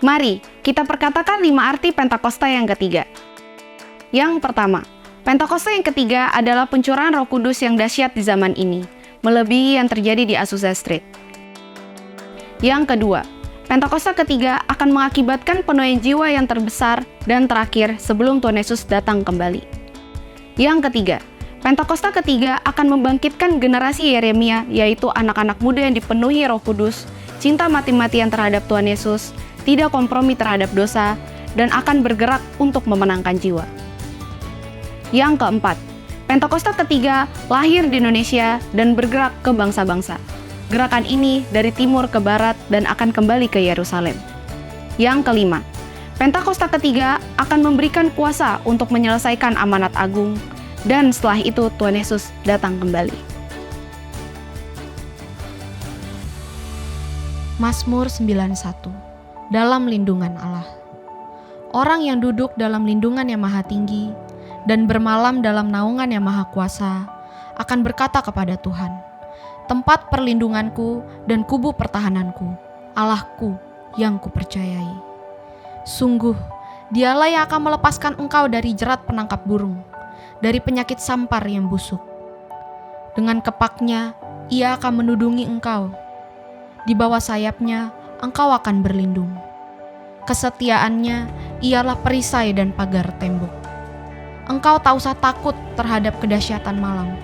Mari kita perkatakan 5 arti Pentakosta yang ketiga. Yang pertama, Pentakosta yang ketiga adalah pencurahan Roh Kudus yang dahsyat di zaman ini, melebihi yang terjadi di Azusa Street. Yang kedua, Pentakosta ketiga akan mengakibatkan penuaian jiwa yang terbesar dan terakhir sebelum Tuhan Yesus datang kembali. Yang ketiga, Pentakosta ketiga akan membangkitkan generasi Yeremia, yaitu anak-anak muda yang dipenuhi Roh Kudus, cinta mati-matian terhadap Tuhan Yesus, tidak kompromi terhadap dosa, dan akan bergerak untuk memenangkan jiwa. Yang keempat, Pentakosta ketiga lahir di Indonesia dan bergerak ke bangsa-bangsa. Gerakan ini dari timur ke barat dan akan kembali ke Yerusalem. Yang kelima, Pentakosta ketiga akan memberikan kuasa untuk menyelesaikan amanat agung, dan setelah itu Tuhan Yesus datang kembali. Mazmur 91. Dalam lindungan Allah. Orang yang duduk dalam lindungan yang maha tinggi dan bermalam dalam naungan yang maha kuasa akan berkata kepada Tuhan, tempat perlindunganku dan kubu pertahananku, Allahku yang kupercayai. Sungguh, dialah yang akan melepaskan engkau dari jerat penangkap burung, dari penyakit sampar yang busuk. Dengan kepaknya, ia akan menudungi engkau. Di bawah sayapnya, engkau akan berlindung. Kesetiaannya ialah perisai dan pagar tembok. Engkau tak usah takut terhadap kedahsyatan malam,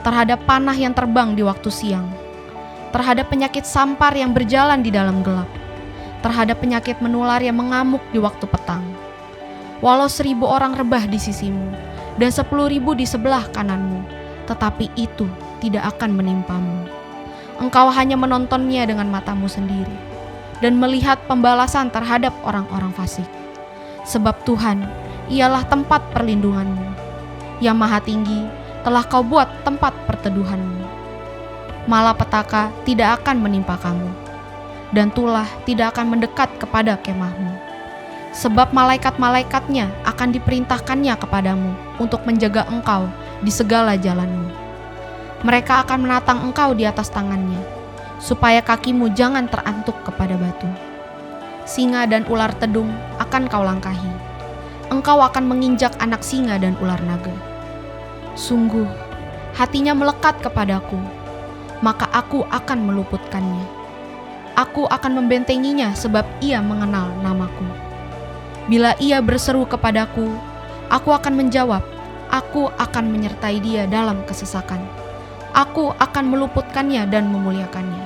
terhadap panah yang terbang di waktu siang, terhadap penyakit sampar yang berjalan di dalam gelap, terhadap penyakit menular yang mengamuk di waktu petang. Walau 1.000 orang rebah di sisimu, dan 10.000 di sebelah kananmu, tetapi itu tidak akan menimpamu. Engkau hanya menontonnya dengan matamu sendiri, dan melihat pembalasan terhadap orang-orang fasik. Sebab Tuhan, ialah tempat perlindunganmu. Yang maha tinggi, telah kau buat tempat perteduhanmu. Malapetaka tidak akan menimpa kamu, dan tulah tidak akan mendekat kepada kemahmu. Sebab malaikat-malaikatnya akan diperintahkannya kepadamu untuk menjaga engkau di segala jalanmu. Mereka akan menatang engkau di atas tangannya, supaya kakimu jangan terantuk kepada batu. Singa dan ular tedung akan kau langkahi. Engkau akan menginjak anak singa dan ular naga. Sungguh, hatinya melekat kepadaku, maka aku akan meluputkannya. Aku akan membentenginya sebab ia mengenal namaku. Bila ia berseru kepadaku, aku akan menjawab. Aku akan menyertai dia dalam kesesakan. Aku akan meluputkannya dan memuliakannya.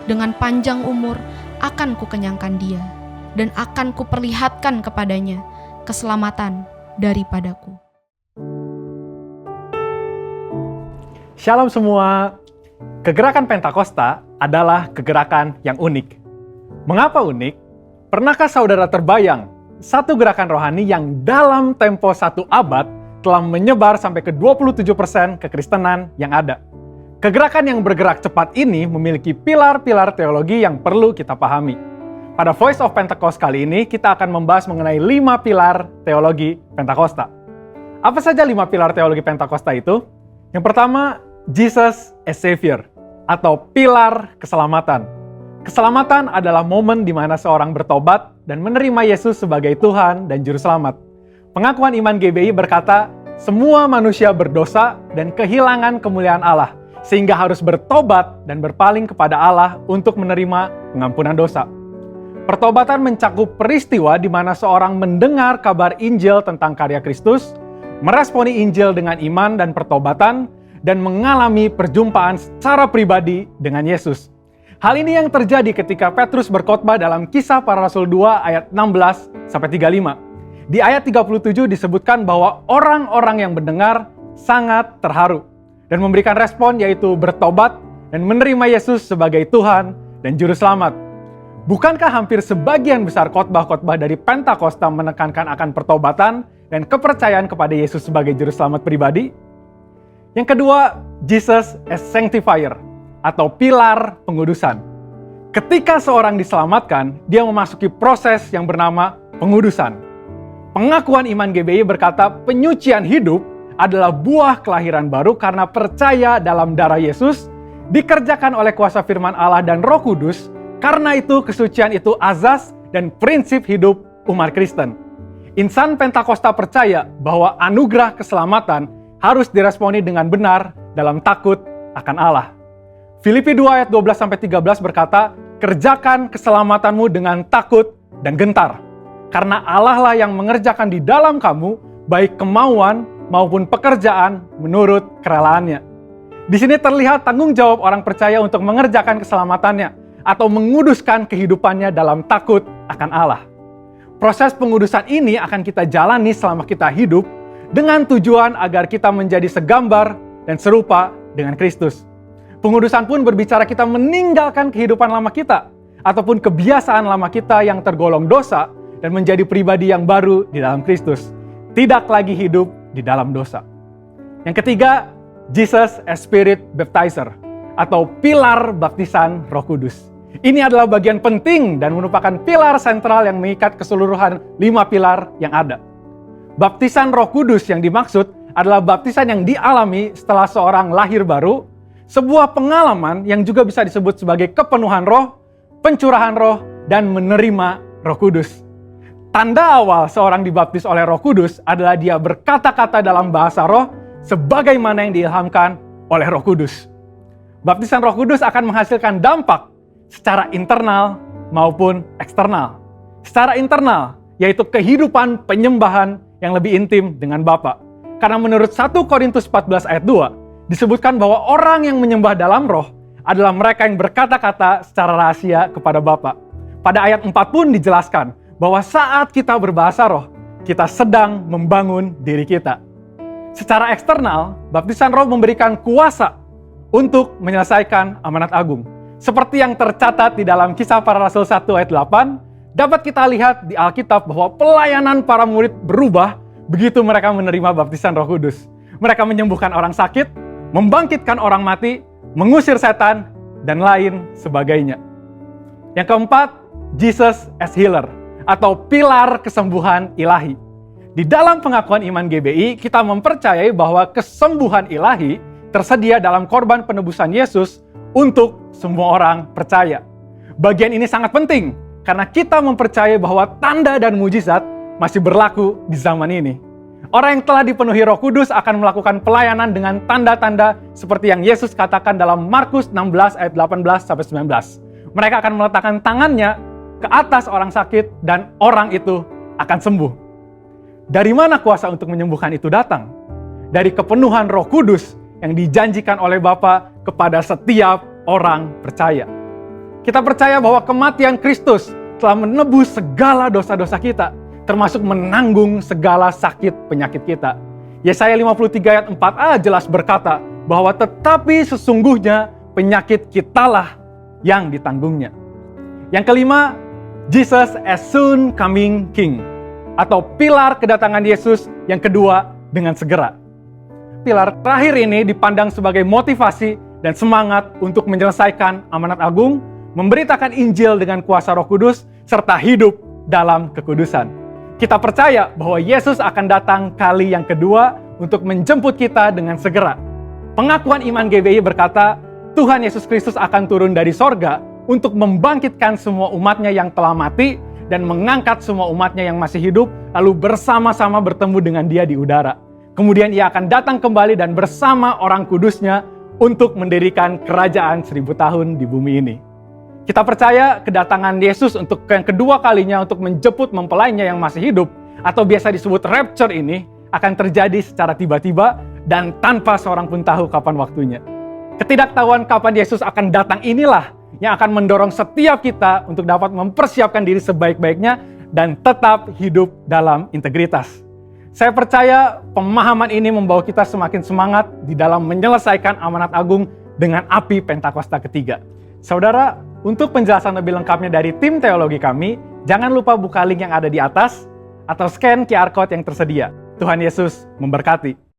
Dengan panjang umur akan kukenyangkan dia, dan akan kuperlihatkan kepadanya keselamatan daripadaku. Shalom semua. Kegerakan Pentakosta adalah kegerakan yang unik. Mengapa unik? Pernahkah saudara terbayang satu gerakan rohani yang dalam tempo 1 abad telah menyebar sampai ke 27% kekristenan yang ada? Kegerakan yang bergerak cepat ini memiliki pilar-pilar teologi yang perlu kita pahami. Pada Voice of Pentecost kali ini, kita akan membahas mengenai 5 pilar teologi Pentakosta. Apa saja 5 pilar teologi Pentakosta itu? Yang pertama, Jesus as Savior, atau pilar keselamatan. Keselamatan adalah momen di mana seorang bertobat dan menerima Yesus sebagai Tuhan dan Juru Selamat. Pengakuan iman GBI berkata, semua manusia berdosa dan kehilangan kemuliaan Allah, sehingga harus bertobat dan berpaling kepada Allah untuk menerima pengampunan dosa. Pertobatan mencakup peristiwa di mana seorang mendengar kabar Injil tentang karya Kristus, meresponi Injil dengan iman dan pertobatan, dan mengalami perjumpaan secara pribadi dengan Yesus. Hal ini yang terjadi ketika Petrus berkhotbah dalam Kisah Para Rasul 2 ayat 16-35. Di ayat 37 disebutkan bahwa orang-orang yang mendengar sangat terharu dan memberikan respon yaitu bertobat dan menerima Yesus sebagai Tuhan dan Juru Selamat. Bukankah hampir sebagian besar khotbah-khotbah dari Pentakosta menekankan akan pertobatan dan kepercayaan kepada Yesus sebagai Juru Selamat pribadi? Yang kedua, Jesus as Sanctifier, atau pilar pengudusan. Ketika seorang diselamatkan, dia memasuki proses yang bernama pengudusan. Pengakuan iman GBI berkata penyucian hidup adalah buah kelahiran baru karena percaya dalam darah Yesus, dikerjakan oleh kuasa firman Allah dan Roh Kudus. Karena itu kesucian itu azas dan prinsip hidup umat Kristen. Insan Pentakosta percaya bahwa anugerah keselamatan harus diresponi dengan benar dalam takut akan Allah. Filipi 2 ayat 12-13 berkata, "Kerjakan keselamatanmu dengan takut dan gentar, karena Allah lah yang mengerjakan di dalam kamu baik kemauan maupun pekerjaan menurut kerelaannya." Di sini terlihat tanggung jawab orang percaya untuk mengerjakan keselamatannya atau menguduskan kehidupannya dalam takut akan Allah. Proses pengudusan ini akan kita jalani selama kita hidup dengan tujuan agar kita menjadi segambar dan serupa dengan Kristus. Pengudusan pun berbicara kita meninggalkan kehidupan lama kita ataupun kebiasaan lama kita yang tergolong dosa dan menjadi pribadi yang baru di dalam Kristus. Tidak lagi hidup di dalam dosa. Yang ketiga, Jesus as Spirit Baptizer atau pilar baptisan Roh Kudus. Ini adalah bagian penting dan merupakan pilar sentral yang mengikat keseluruhan 5 pilar yang ada. Baptisan Roh Kudus yang dimaksud adalah baptisan yang dialami setelah seorang lahir baru, sebuah pengalaman yang juga bisa disebut sebagai kepenuhan roh, pencurahan roh, dan menerima Roh Kudus. Tanda awal seorang dibaptis oleh Roh Kudus adalah dia berkata-kata dalam bahasa roh sebagaimana yang diilhamkan oleh Roh Kudus. Baptisan Roh Kudus akan menghasilkan dampak secara internal maupun eksternal. Secara internal, yaitu kehidupan penyembahan yang lebih intim dengan Bapa. Karena menurut 1 Korintus 14 ayat 2, disebutkan bahwa orang yang menyembah dalam roh adalah mereka yang berkata-kata secara rahasia kepada Bapa. Pada ayat 4 pun dijelaskan bahwa saat kita berbahasa roh, kita sedang membangun diri kita. Secara eksternal, baptisan roh memberikan kuasa untuk menyelesaikan amanat agung. Seperti yang tercatat di dalam Kisah Para Rasul 1 ayat 8, dapat kita lihat di Alkitab bahwa pelayanan para murid berubah begitu mereka menerima baptisan Roh Kudus. Mereka menyembuhkan orang sakit, membangkitkan orang mati, mengusir setan, dan lain sebagainya. Yang keempat, Jesus as Healer atau pilar kesembuhan ilahi. Di dalam pengakuan iman GBI, kita mempercayai bahwa kesembuhan ilahi tersedia dalam korban penebusan Yesus untuk semua orang percaya. Bagian ini sangat penting karena kita mempercayai bahwa tanda dan mujizat masih berlaku di zaman ini. Orang yang telah dipenuhi Roh Kudus akan melakukan pelayanan dengan tanda-tanda seperti yang Yesus katakan dalam Markus 16 ayat 18-19. Mereka akan meletakkan tangannya ke atas orang sakit dan orang itu akan sembuh. Dari mana kuasa untuk menyembuhkan itu datang? Dari kepenuhan Roh Kudus yang dijanjikan oleh Bapa kepada setiap orang percaya. Kita percaya bahwa kematian Kristus telah menebus segala dosa-dosa kita, termasuk menanggung segala sakit penyakit kita. Yesaya 53 ayat 4a jelas berkata bahwa tetapi sesungguhnya penyakit kitalah yang ditanggungnya. Yang kelima, Jesus as soon coming King atau pilar kedatangan Yesus yang kedua dengan segera. Pilar terakhir ini dipandang sebagai motivasi dan semangat untuk menyelesaikan amanat agung, memberitakan Injil dengan kuasa Roh Kudus, serta hidup dalam kekudusan. Kita percaya bahwa Yesus akan datang kali yang kedua untuk menjemput kita dengan segera. Pengakuan iman GBI berkata, Tuhan Yesus Kristus akan turun dari sorga untuk membangkitkan semua umatnya yang telah mati dan mengangkat semua umatnya yang masih hidup, lalu bersama-sama bertemu dengan Dia di udara. Kemudian Ia akan datang kembali dan bersama orang kudusnya untuk mendirikan kerajaan 1000 tahun di bumi ini. Kita percaya kedatangan Yesus untuk yang kedua kalinya untuk menjemput mempelainya yang masih hidup, atau biasa disebut rapture ini, akan terjadi secara tiba-tiba dan tanpa seorang pun tahu kapan waktunya. Ketidaktahuan kapan Yesus akan datang inilah yang akan mendorong setiap kita untuk dapat mempersiapkan diri sebaik-baiknya dan tetap hidup dalam integritas. Saya percaya pemahaman ini membawa kita semakin semangat di dalam menyelesaikan amanat agung dengan api Pentakosta ketiga. Saudara, untuk penjelasan lebih lengkapnya dari tim teologi kami, jangan lupa buka link yang ada di atas atau scan QR Code yang tersedia. Tuhan Yesus memberkati.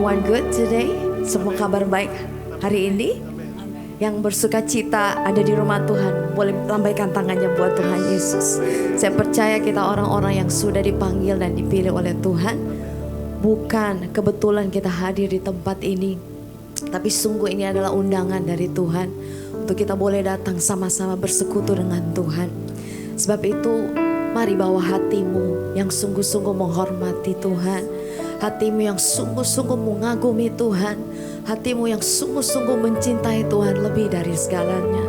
everyone good today? Semua kabar baik hari ini? Yang bersuka cita ada di rumah Tuhan, boleh lambaikan tangannya buat Tuhan Yesus. Saya percaya kita orang-orang yang sudah dipanggil dan dipilih oleh Tuhan. Bukan kebetulan kita hadir di tempat ini, tapi sungguh ini adalah undangan dari Tuhan untuk kita boleh datang sama-sama bersekutu dengan Tuhan. Sebab itu mari bawa hatimu yang sungguh-sungguh menghormati Tuhan, hatimu yang sungguh-sungguh mengagumi Tuhan, hatimu yang sungguh-sungguh mencintai Tuhan lebih dari segalanya,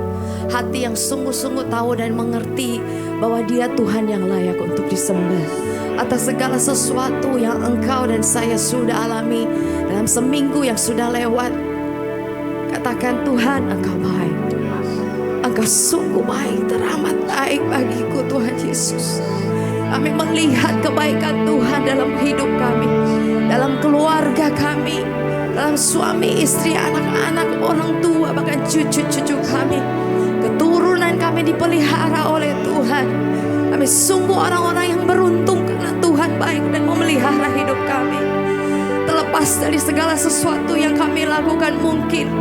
hati yang sungguh-sungguh tahu dan mengerti bahwa Dia Tuhan yang layak untuk disembah. Atas segala sesuatu yang engkau dan saya sudah alami dalam seminggu yang sudah lewat, katakan, Tuhan, Engkau baik. Engkau sungguh baik, teramat baik bagiku Tuhan Yesus. Kami melihat kebaikan Tuhan dalam hidup kami, dalam keluarga kami, dalam suami, istri, anak-anak, orang tua, bahkan cucu-cucu kami. Keturunan kami dipelihara oleh Tuhan. Kami sungguh orang-orang yang beruntung karena Tuhan baik dan memelihara hidup kami. Terlepas dari segala sesuatu yang kami lakukan mungkin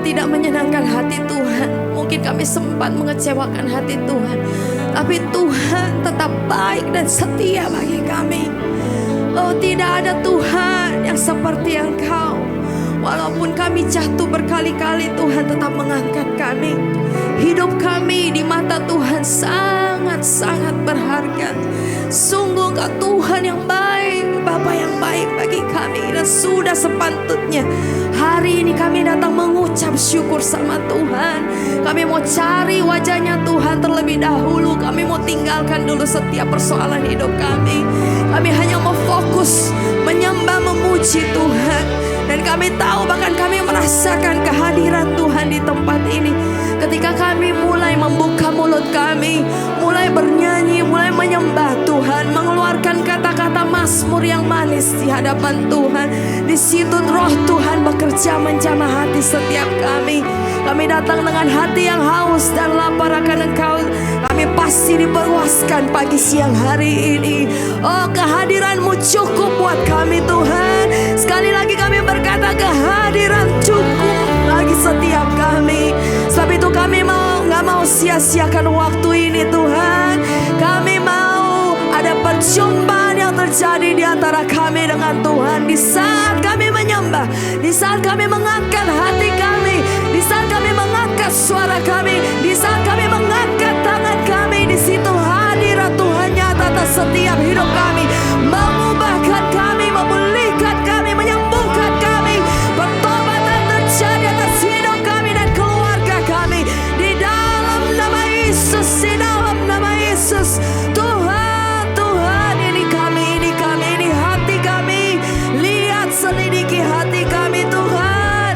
tidak menyenangkan hati Tuhan. Mungkin kami sempat mengecewakan hati Tuhan, tapi Tuhan tetap baik dan setia bagi kami. Tidak ada Tuhan yang seperti Engkau. Walaupun kami jatuh berkali-kali, Tuhan tetap mengangkat kami. Hidup kami di mata Tuhan sangat-sangat berharga. Sungguh Engkau Tuhan yang baik, Bapa yang baik bagi kami. Dan sudah sepatutnya hari ini kami datang mengucap syukur sama Tuhan. Kami mau cari wajahnya Tuhan terlebih dahulu. Kami mau tinggalkan dulu setiap persoalan hidup kami. Kami hanya mau fokus menyembah, memuji Tuhan. Dan kami tahu, bahkan kami merasakan kehadiran Tuhan di tempat ini. Ketika kami mulai membuka mulut kami, mulai bernyanyi, mulai menyembah Tuhan, mengeluarkan kata-kata mazmur yang manis di hadapan Tuhan. Di situ Roh Tuhan bekerja menjamah hati setiap kami. Kami datang dengan hati yang haus dan lapar akan Engkau. Kami pasti diperluaskan pagi siang hari ini. Kehadiran-Mu cukup buat kami Tuhan. Sekali lagi kami berkata, kehadiran cukup bagi setiap kami. Sebab itu kami gak mau sia-siakan waktu ini Tuhan. Kami mau ada perjumpaan yang terjadi di antara kami dengan Tuhan. Di saat kami menyembah, di saat kami mengangkat hati kami, di saat kami mengangkat suara kami, di saat kami mengangkat tangan kami, di situ hadirat Tuhan nyata atas setiap hidup kami, mengubahkan kami, memulihkan kami, menyembuhkan kami. Pertobatan terjadi atas hidup kami dan keluarga kami di dalam nama Yesus, di dalam nama Yesus. Tuhan, Tuhan, ini kami, ini hati kami. Lihat, selidiki hati kami Tuhan.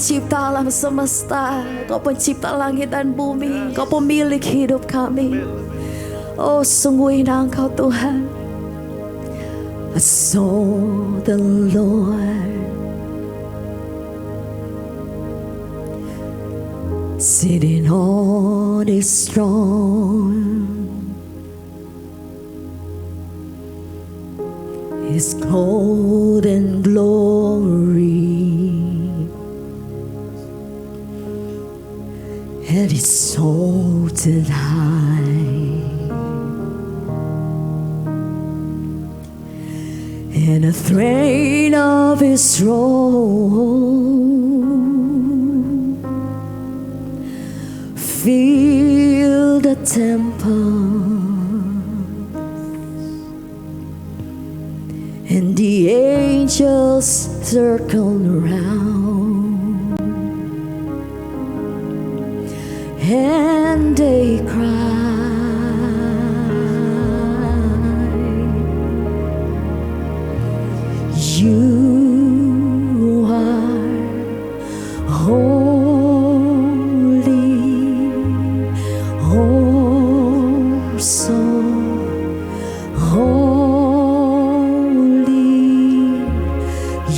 pencipta alam semesta, Engkau pencipta langit dan bumi, Engkau pemilik hidup kami. Oh, sungguh indah Engkau Tuhan. I saw the Lord sitting on His throne, His clothed in glory, and His exalted high, and the train of His throne fill the temple, and the angels circle around, and they cry, You are holy, awesome, holy.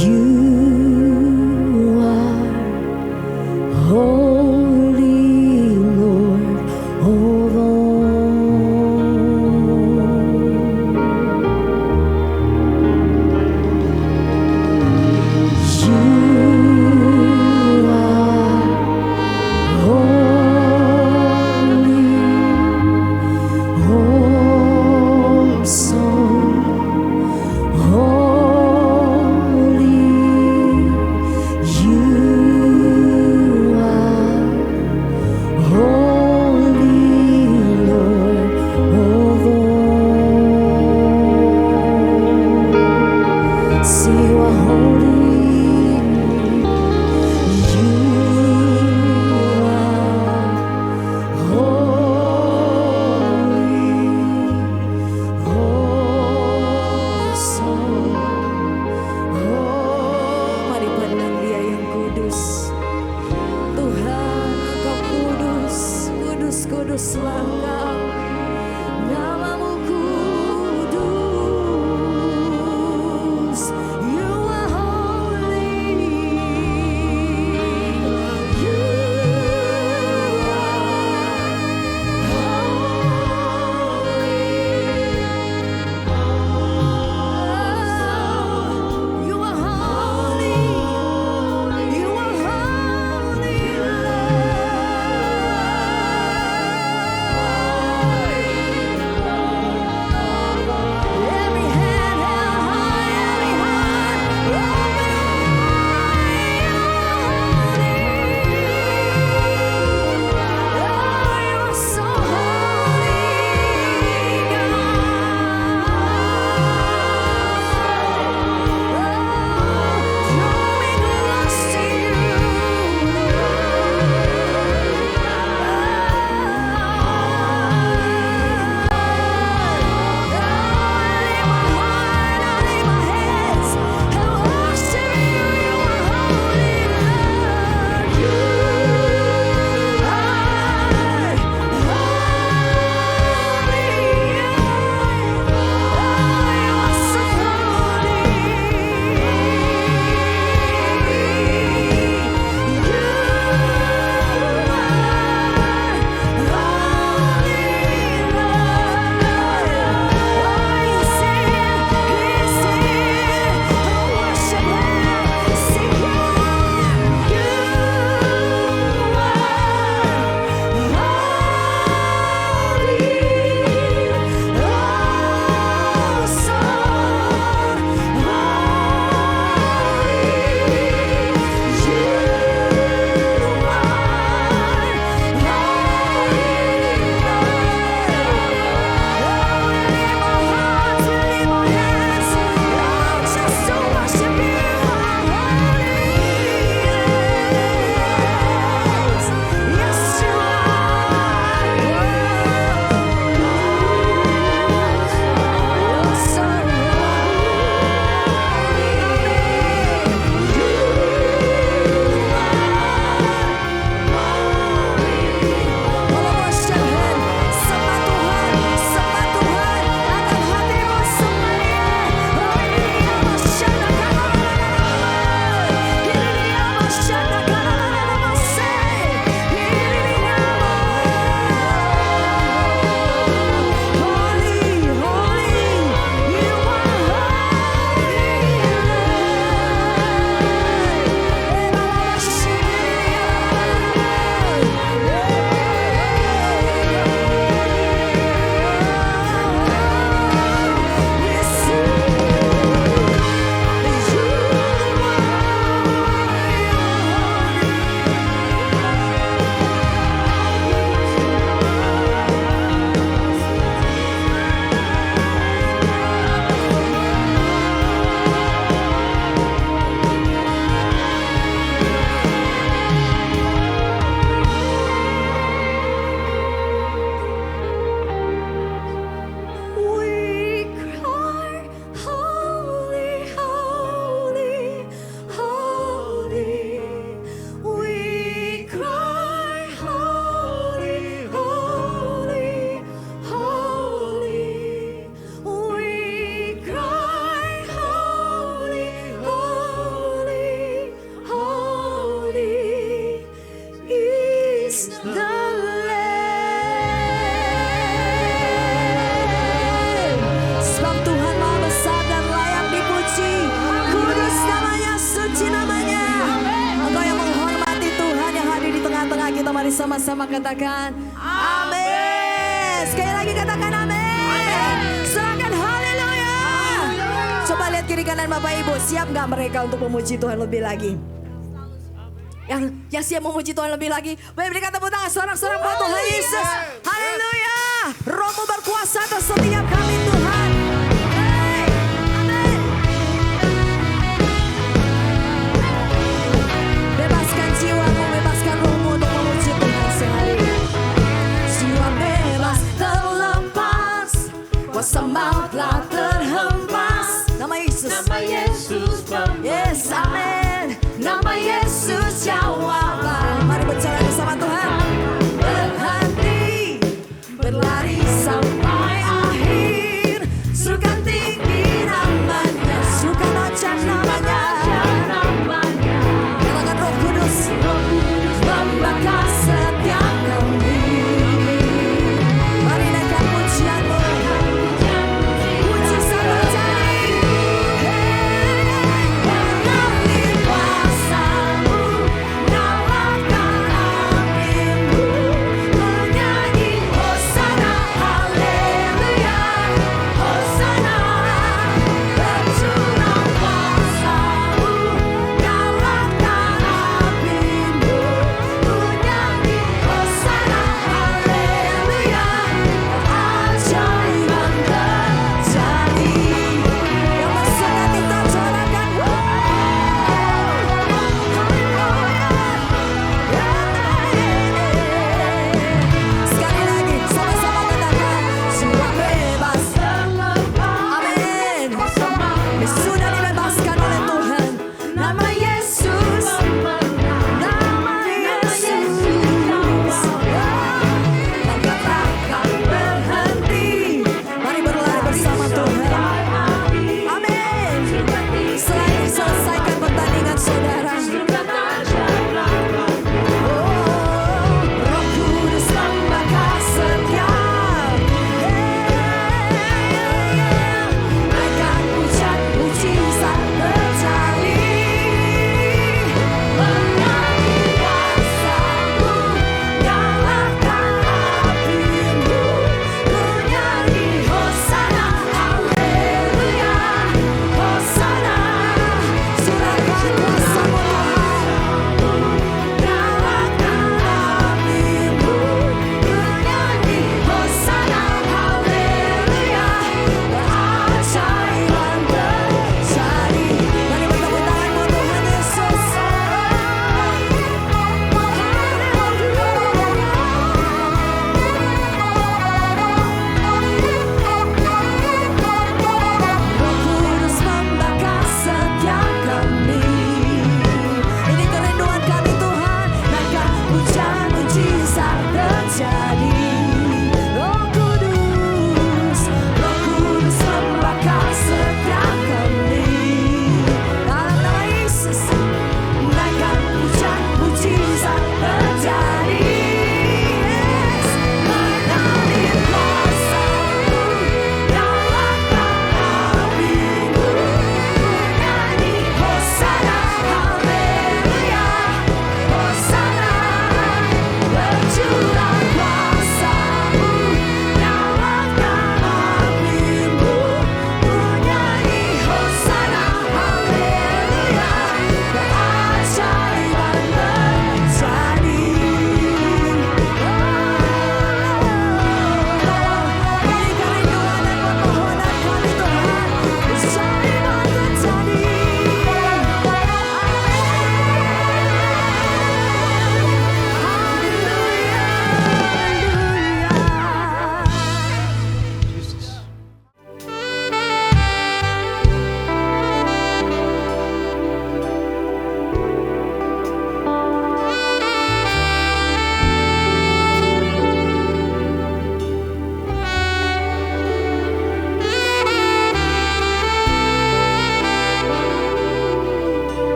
You are holy, Lord of Mari pandang Dia yang kudus. Tuhan, Engkau kudus, kudus, kuduslah Engkau. Namamu kudus. You are holy. You are holy. You are holy, Lord. is the Lamb. Sebab Tuhan Maha Besar dan layak dipuji. Kudus namanya, suci namanya. Engkau yang menghormati Tuhan yang hadir di tengah-tengah kita. Mari sama-sama katakan amin. Sekali lagi katakan amin. Serahkan haleluya. Coba lihat kiri kanan Bapak Ibu. Siap gak mereka untuk memuji Tuhan lebih lagi? Yang siap memuji Tuhan lebih lagi, boleh berikan tepuk tangan sorak-sorak buat Tuhan Yesus. Haleluya. Rohmu berkuasa atas setiap kami Tuhan. Hey, amin. Bebaskan jiwamu, bebaskan rohmu untuk memuji Tuhan sehari. Jiwa bebas terlepas, kuasa maut telah terhempas. Nama Yesus. Nama Yesus Yes, amin. Nama Yesus jawablah. Mari berjalan bersama Tuhan. Berhenti, berlari sampai akhir.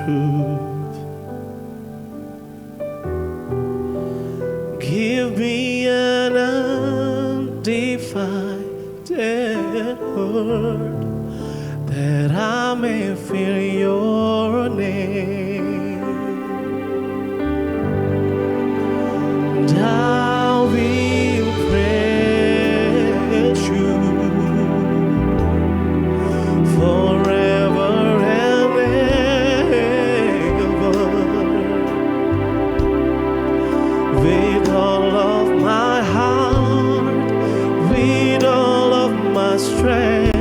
truth. Give me an undivided heart that I may fear your name. And I will praise you forever and ever. With all of my heart, with all of my strength,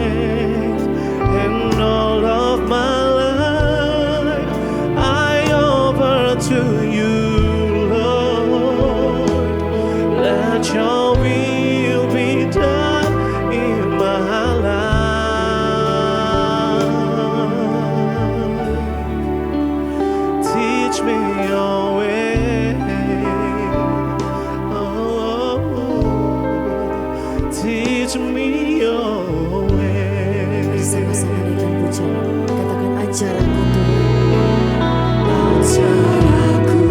and all of my life, I offer to you, Lord. Let your will be done in my life. Teach me your way. Oh, teach me your way. Bersama-sama dengan pujian, katakan ajaranku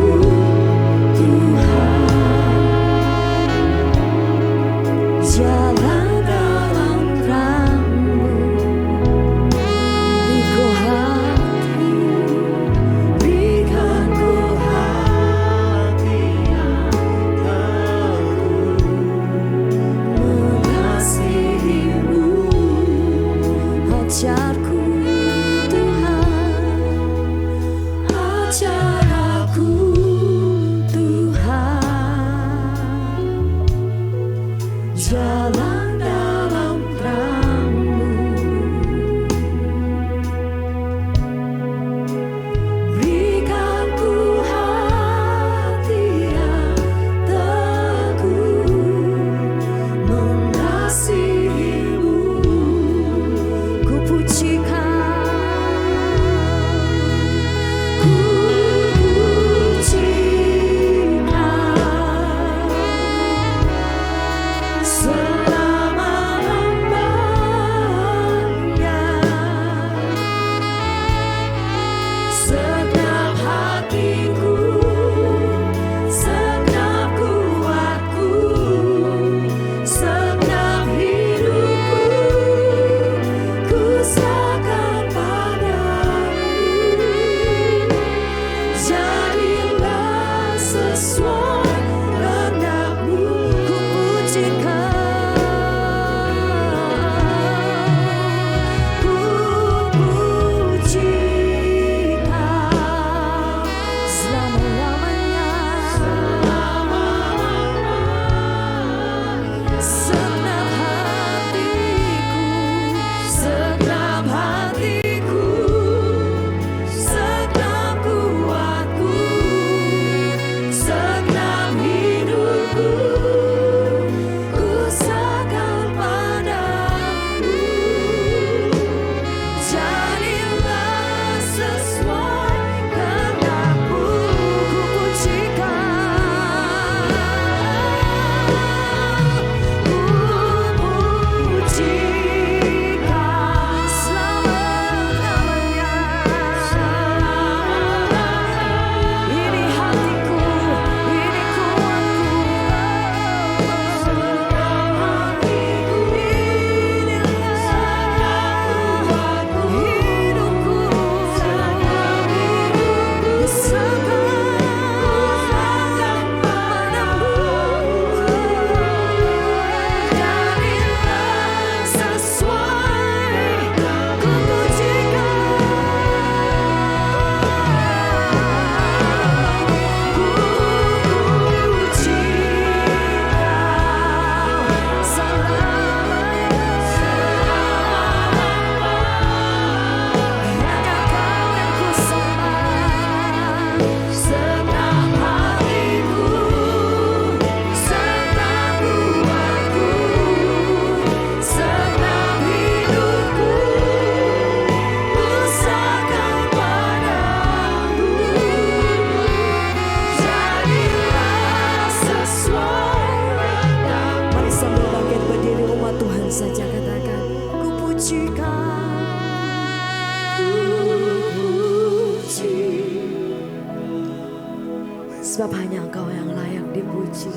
Tuhan. Jalan dalam terang-Mu, beriku hati, berikan ku hati yang teguh, mengasihi-Mu. Ajarku Tuhan Sebab hanya Engkau yang layak dipuji.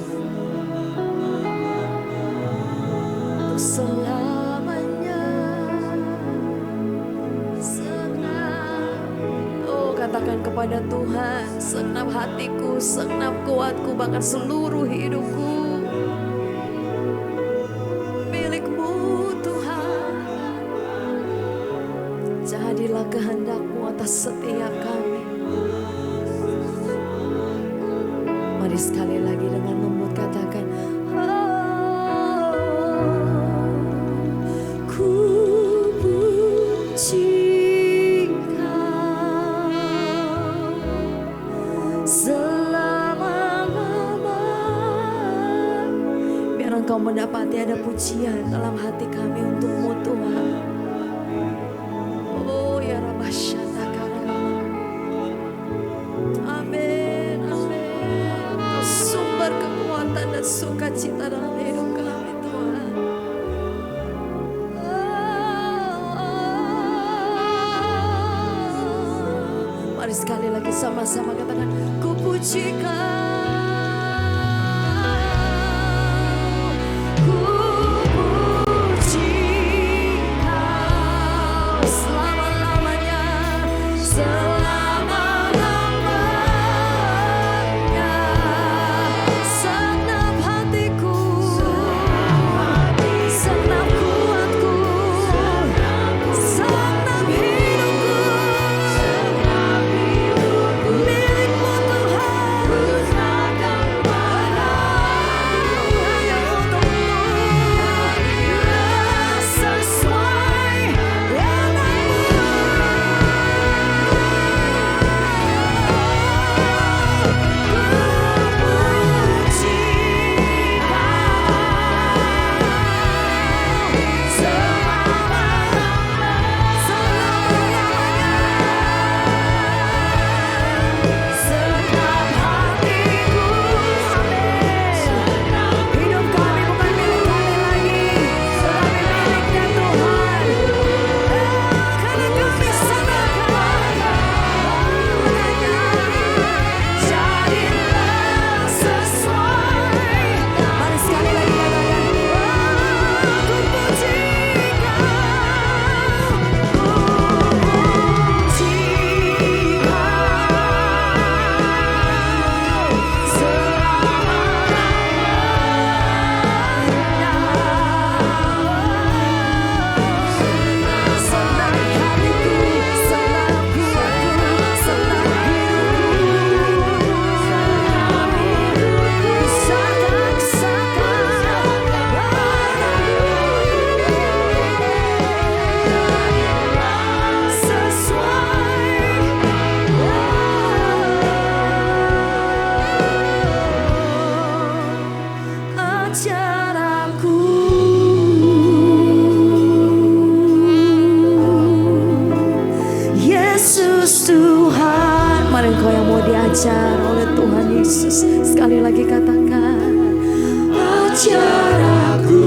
Untuk selamanya. Oh, katakan kepada Tuhan, segenap hatiku, segenap kuatku, bahkan seluruh hidupku milik-Mu Tuhan. Jadilah kehendak-Mu atas setiap kami. Mari sekali lagi dengan lembut katakan, oh, ku puji Kau selama-lama. Biar Engkau mendapati ada pujian dalam hati kami untuk-Mu Tuhan. Oh ya Rabbashanda Karama. Amin, amin. Engkau sumber kekuatan dan sukacita dalam hidup kami Tuhan. Mari sekali lagi sama-sama katakan, ku puji Kau. Ku puji Kau selama-lamanya, selama-lamanya. Segenap hatiku, segenap kuatku, segenap hidupku, milik-Mu Tuhan. Hanya untuk-Mu, sesuai hidup kami bukan milik kami lagi, tetapi miliknya Tuhan. Karena kami serahkan hanya, jadilah sesuai. Mari sekali lagi katakan, ku puji Kau, ku puji ajar aku, Yesus Tuhan. Mari Engkau yang mau diajar oleh Tuhan Yesus, sekali lagi katakan, ajar aku,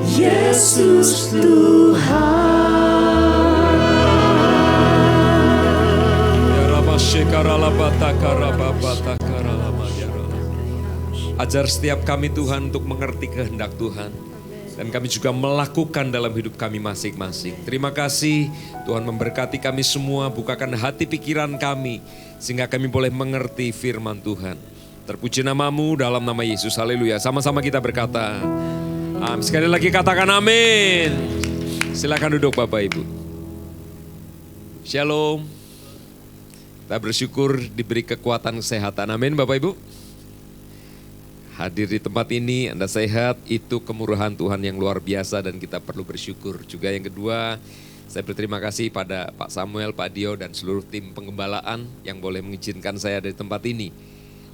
Yesus Tuhan. Ajar setiap kami Tuhan untuk mengerti kehendak Tuhan. Dan kami juga melakukan dalam hidup kami masing-masing. Terima kasih Tuhan memberkati kami semua, bukakan hati pikiran kami sehingga kami boleh mengerti firman Tuhan. Terpuji namamu dalam nama Yesus, haleluya. Sama-sama kita berkata, sekali lagi katakan amin. Silakan duduk Bapak Ibu. Shalom. Kita bersyukur diberi kekuatan kesehatan, amin Bapak Ibu. Hadir di tempat ini, Anda sehat, itu kemurahan Tuhan yang luar biasa dan kita perlu bersyukur. Juga yang kedua, saya berterima kasih pada Pak Samuel, Pak Dio dan seluruh tim pengembalaan yang boleh mengizinkan saya dari tempat ini.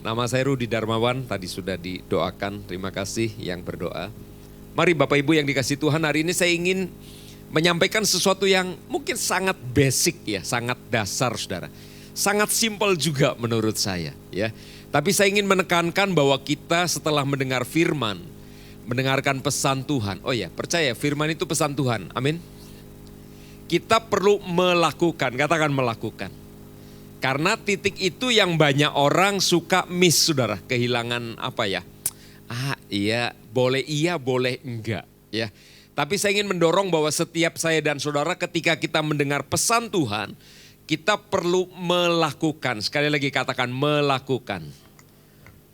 Nama saya Rudi Darmawan, tadi sudah didoakan, terima kasih yang berdoa. Mari Bapak Ibu yang dikasih Tuhan, hari ini saya ingin menyampaikan sesuatu yang mungkin sangat basic ya, sangat dasar saudara. Sangat simpel juga menurut saya ya. Tapi saya ingin menekankan bahwa kita setelah mendengar firman, mendengarkan pesan Tuhan. Oh ya, percaya firman itu pesan Tuhan, amin. kita perlu melakukan, katakan melakukan. Karena titik itu yang banyak orang suka miss, saudara. Kehilangan apa ya? Iya, boleh enggak. Ya. Tapi saya ingin mendorong bahwa setiap saya dan saudara ketika kita mendengar pesan Tuhan, kita perlu melakukan. Sekali lagi katakan melakukan.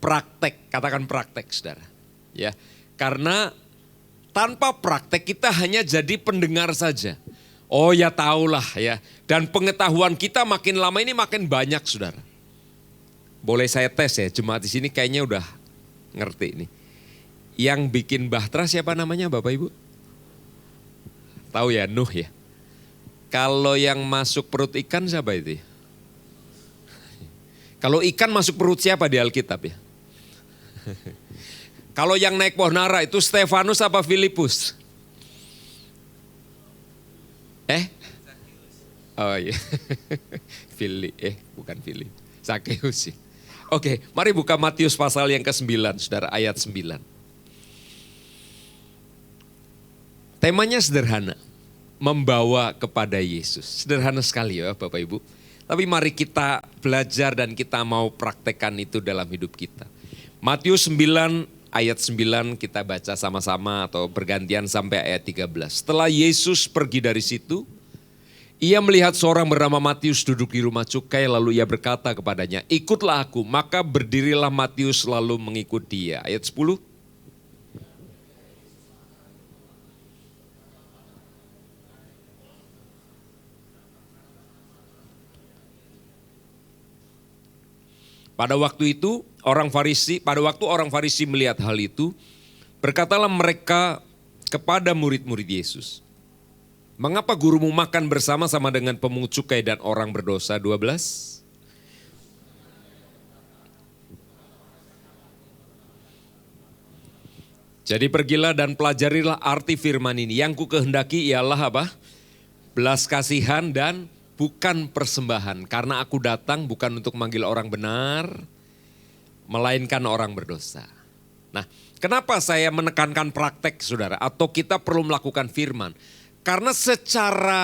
Praktek, katakan praktek, saudara. Ya, karena tanpa praktek kita hanya jadi pendengar saja. Oh ya tahulah ya. Dan pengetahuan kita makin lama ini makin banyak, saudara. Boleh saya tes ya, jemaat di sini kayaknya udah ngerti ini. Yang bikin bahtera siapa namanya Bapak Ibu? Tahu ya, Nuh ya. Kalau yang masuk perut ikan siapa itu ya? Kalau ikan masuk perut siapa di Alkitab ya? Kalau yang naik pohon ara itu Stefanus apa Filipus? Oh iya. Bukan Fili. Sakeus sih. Oke, mari buka Matius pasal yang ke-9, saudara, ayat 9. Temanya sederhana, membawa kepada Yesus. Sederhana sekali ya Bapak Ibu. Tapi mari kita belajar dan kita mau praktekkan itu dalam hidup kita. Matius 9 ayat 9 kita baca sama-sama atau bergantian sampai ayat 13. Setelah Yesus pergi dari situ, ia melihat seorang bernama Matius duduk di rumah cukai, lalu ia berkata kepadanya, ikutlah aku. Maka berdirilah Matius lalu mengikut dia. Ayat 10. Pada waktu orang Farisi melihat hal itu, berkatalah mereka kepada murid-murid Yesus, mengapa gurumu makan bersama-sama dengan pemungut cukai dan orang berdosa? 12. Jadi pergilah dan pelajarilah arti firman ini. Yang ku kehendaki ialah apa? Belas kasihan dan bukan persembahan. Karena aku datang bukan untuk memanggil orang benar, melainkan orang berdosa. Nah, kenapa saya menekankan praktek, saudara? Atau kita perlu melakukan firman? Karena secara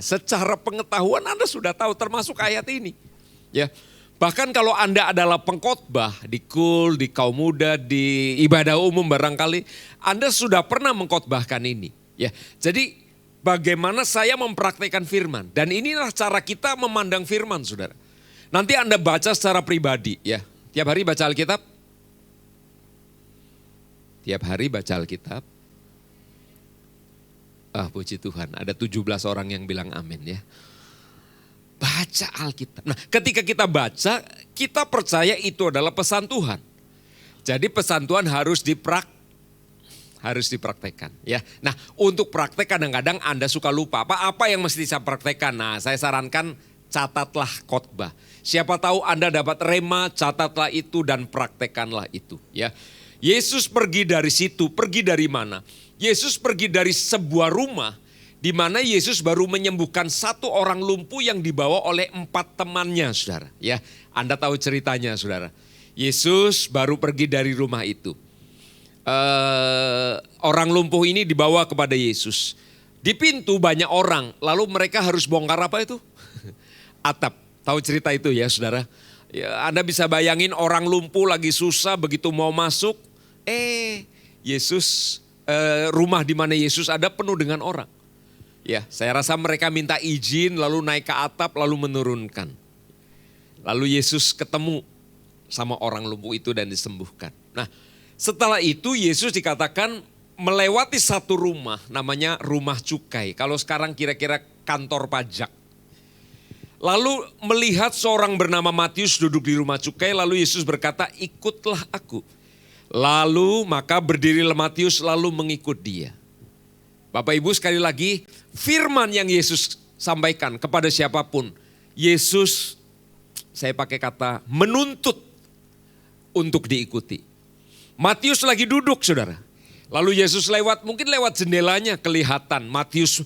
secara pengetahuan Anda sudah tahu termasuk ayat ini. Ya. Bahkan kalau Anda adalah pengkhotbah di KUL, di kaum muda, di ibadah umum barangkali, Anda sudah pernah mengkhotbahkan ini. Ya. Jadi bagaimana saya mempraktekkan firman. Dan inilah cara kita memandang firman, saudara. Nanti Anda baca secara pribadi ya. Tiap hari baca Alkitab? Tiap hari baca Alkitab. Puji Tuhan, ada 17 orang yang bilang amin ya. Baca Alkitab. Nah, ketika kita baca, kita percaya itu adalah pesan Tuhan. Jadi pesan Tuhan harus dipraktekkan ya. Nah, untuk praktek kadang-kadang Anda suka lupa. Apa yang mesti saya praktekkan? Nah, saya sarankan catatlah khotbah. Siapa tahu Anda dapat rema, catatlah itu dan praktekkanlah itu ya. Yesus pergi dari situ, pergi dari mana? Yesus pergi dari sebuah rumah di mana Yesus baru menyembuhkan satu orang lumpuh yang dibawa oleh 4 temannya, saudara. Ya, Anda tahu ceritanya, saudara. Yesus baru pergi dari rumah itu. Orang lumpuh ini dibawa kepada Yesus. Di pintu banyak orang, lalu mereka harus bongkar apa itu? Atap. Tahu cerita itu ya, saudara? Ya, Anda bisa bayangin orang lumpuh lagi susah begitu mau masuk. Rumah di mana Yesus ada penuh dengan orang. Ya, saya rasa mereka minta izin lalu naik ke atap lalu menurunkan. Lalu Yesus ketemu sama orang lumpuh itu dan disembuhkan. Nah, setelah itu Yesus dikatakan melewati satu rumah namanya rumah cukai. Kalau sekarang kira-kira kantor pajak. Lalu melihat seorang bernama Matius duduk di rumah cukai, lalu Yesus berkata, ikutlah aku. Lalu maka berdirilah Matius lalu mengikut dia. Bapak Ibu sekali lagi, firman yang Yesus sampaikan kepada siapapun. Yesus, saya pakai kata menuntut untuk diikuti. Matius lagi duduk, saudara. Lalu Yesus lewat, mungkin lewat jendelanya kelihatan. Matius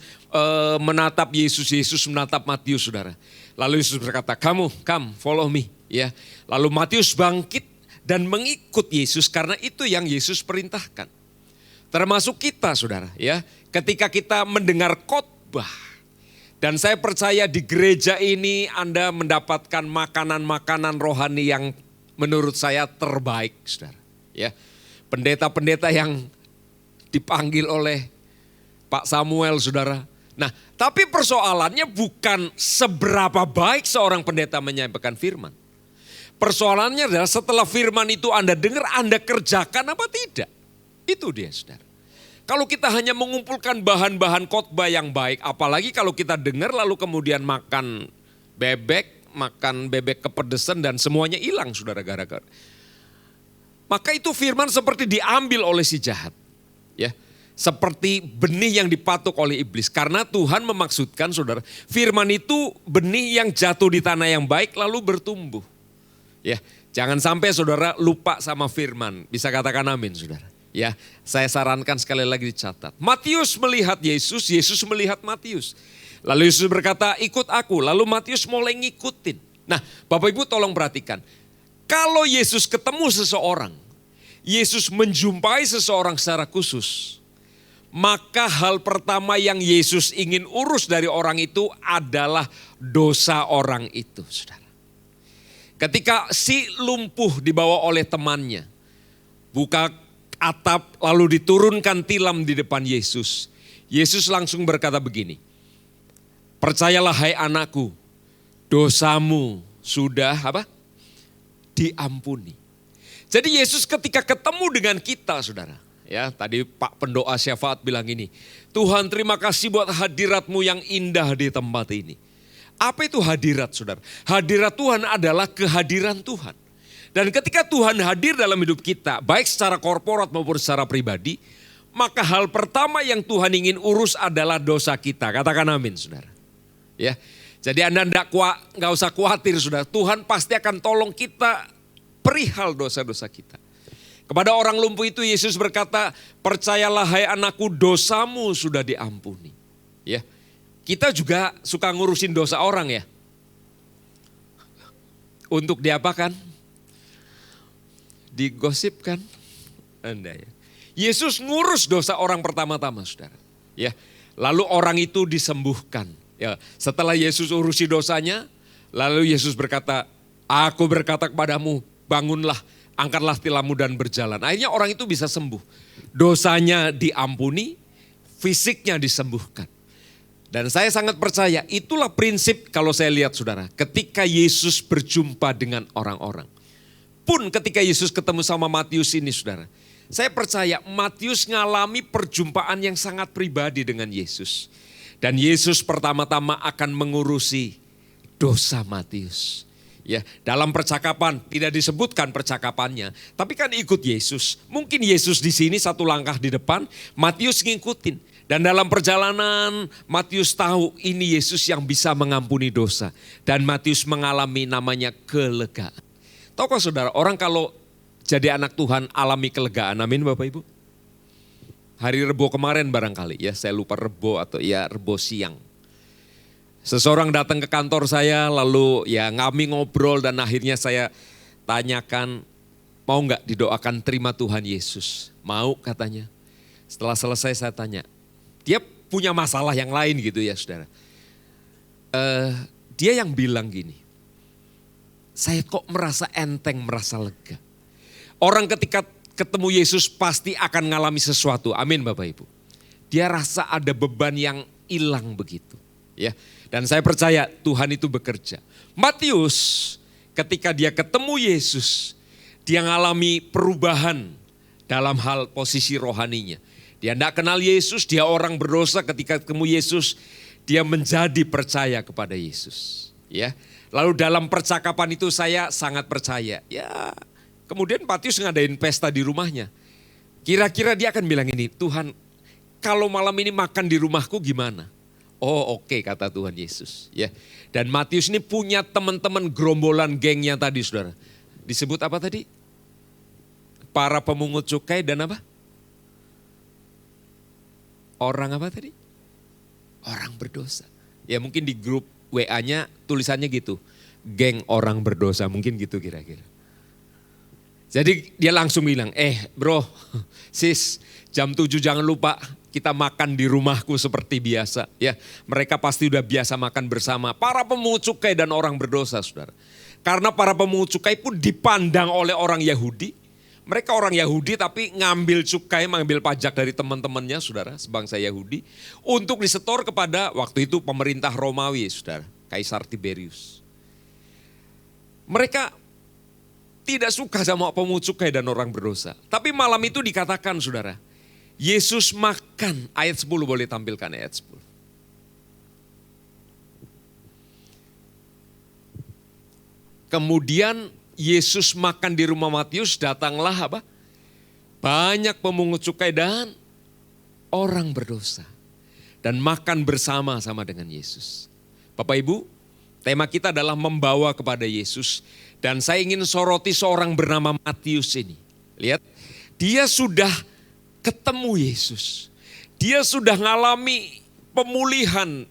menatap Yesus, Yesus menatap Matius, saudara. Lalu Yesus berkata, come follow me. Ya. Lalu Matius bangkit dan mengikut Yesus karena itu yang Yesus perintahkan. Termasuk kita, saudara. Ya, ketika kita mendengar khotbah, berubah. Dan saya percaya di gereja ini Anda mendapatkan makanan-makanan rohani yang menurut saya terbaik, saudara. Ya, pendeta-pendeta yang dipanggil oleh Pak Samuel, saudara. Nah, tapi persoalannya bukan seberapa baik seorang pendeta menyampaikan firman. Persoalannya adalah setelah firman itu Anda dengar, Anda kerjakan apa tidak. Itu dia, saudara. Kalau kita hanya mengumpulkan bahan-bahan khotbah yang baik, apalagi kalau kita dengar lalu kemudian makan bebek kepedesan dan semuanya hilang, saudara, gara-gara. Maka itu firman seperti diambil oleh si jahat. Ya. Seperti benih yang dipatuk oleh iblis. Karena Tuhan memaksudkan, saudara, firman itu benih yang jatuh di tanah yang baik lalu bertumbuh. Ya, jangan sampai saudara lupa sama firman. Bisa katakan amin, saudara. Ya, saya sarankan sekali lagi dicatat. Matius melihat Yesus, Yesus melihat Matius. Lalu Yesus berkata, ikut aku. Lalu Matius mulai ngikutin. Nah, Bapak Ibu tolong perhatikan. Kalau Yesus ketemu seseorang, Yesus menjumpai seseorang secara khusus, maka hal pertama yang Yesus ingin urus dari orang itu adalah dosa orang itu, saudara. Ketika si lumpuh dibawa oleh temannya, buka atap lalu diturunkan tilam di depan Yesus. Yesus langsung berkata begini, percayalah hai anakku, dosamu sudah diampuni. Jadi Yesus ketika ketemu dengan kita, saudara. Ya, tadi Pak Pendoa Syafaat bilang ini, Tuhan terima kasih buat hadirat-Mu yang indah di tempat ini. Apa itu hadirat, saudara? Hadirat Tuhan adalah kehadiran Tuhan. Dan ketika Tuhan hadir dalam hidup kita, baik secara korporat maupun secara pribadi, maka hal pertama yang Tuhan ingin urus adalah dosa kita. Katakan amin, saudara. Ya, jadi Anda nggak usah khawatir, saudara. Tuhan pasti akan tolong kita perihal dosa-dosa kita. Kepada orang lumpuh itu Yesus berkata, percayalah hai anakku, dosamu sudah diampuni. Ya, kita juga suka ngurusin dosa orang ya. Untuk diapakan? Digosipkan. Anda ya. Yesus ngurus dosa orang pertama-tama, saudara. Ya, lalu orang itu disembuhkan. Ya, setelah Yesus urusi dosanya, lalu Yesus berkata, aku berkata kepadamu, bangunlah. Angkatlah tilammu dan berjalan. Akhirnya orang itu bisa sembuh. Dosanya diampuni, fisiknya disembuhkan. Dan saya sangat percaya itulah prinsip kalau saya lihat, saudara. Ketika Yesus berjumpa dengan orang-orang. Pun ketika Yesus ketemu sama Matius ini, saudara. Saya percaya Matius ngalami perjumpaan yang sangat pribadi dengan Yesus. Dan Yesus pertama-tama akan mengurusi dosa Matius. Ya, dalam percakapan tidak disebutkan percakapannya, tapi kan ikut Yesus. Mungkin Yesus di sini satu langkah di depan, Matius ngikutin. Dan dalam perjalanan Matius tahu ini Yesus yang bisa mengampuni dosa. Dan Matius mengalami namanya kelegaan. Tahukah saudara, orang kalau jadi anak Tuhan alami kelegaan, amin Bapak Ibu? Hari Rebo kemarin barangkali ya, saya lupa Rebo atau ya Rebo siang. Seseorang datang ke kantor saya lalu ya kami ngobrol dan akhirnya saya tanyakan, mau nggak didoakan terima Tuhan Yesus? Mau katanya. Setelah selesai saya tanya, dia punya masalah yang lain gitu ya saudara. Dia yang bilang gini, saya kok merasa enteng, merasa lega. Orang ketika ketemu Yesus pasti akan ngalami sesuatu, amin Bapak Ibu. Dia rasa ada beban yang hilang begitu. Ya, dan saya percaya Tuhan itu bekerja. Matius ketika dia ketemu Yesus, dia ngalami perubahan dalam hal posisi rohaninya. Dia tidak kenal Yesus, dia orang berdosa. Ketika ketemu Yesus, dia menjadi percaya kepada Yesus. Ya, lalu dalam percakapan itu saya sangat percaya. Ya, kemudian Matius ngadain pesta di rumahnya. Kira-kira dia akan bilang ini, Tuhan, kalau malam ini makan di rumahku gimana? Oh oke, kata Tuhan Yesus. Ya. Dan Matius ini punya teman-teman gerombolan gengnya tadi saudara. Disebut apa tadi? Para pemungut cukai dan apa? Orang apa tadi? Orang berdosa. Ya mungkin di grup WA-nya tulisannya gitu. Geng orang berdosa, mungkin gitu kira-kira. Jadi dia langsung bilang, bro, sis, jam 7 jangan lupa kita makan di rumahku seperti biasa. Ya, mereka pasti udah biasa makan bersama. Para pemungut cukai dan orang berdosa, saudara. Karena para pemungut cukai pun dipandang oleh orang Yahudi. Mereka orang Yahudi tapi ngambil cukai, mengambil pajak dari teman-temannya, saudara, sebangsa Yahudi. Untuk disetor kepada waktu itu pemerintah Romawi, saudara, Kaisar Tiberius. Mereka tidak suka sama pemungut cukai dan orang berdosa. Tapi malam itu dikatakan, saudara, Yesus makan, ayat 10 boleh tampilkan ayat 10. Kemudian Yesus makan di rumah Matius, datanglah apa? Banyak pemungut cukai dan orang berdosa. Dan makan bersama-sama dengan Yesus. Bapak Ibu, tema kita adalah membawa kepada Yesus. Dan saya ingin soroti seorang bernama Matius ini. Lihat, dia sudah ketemu Yesus. Dia sudah ngalami pemulihan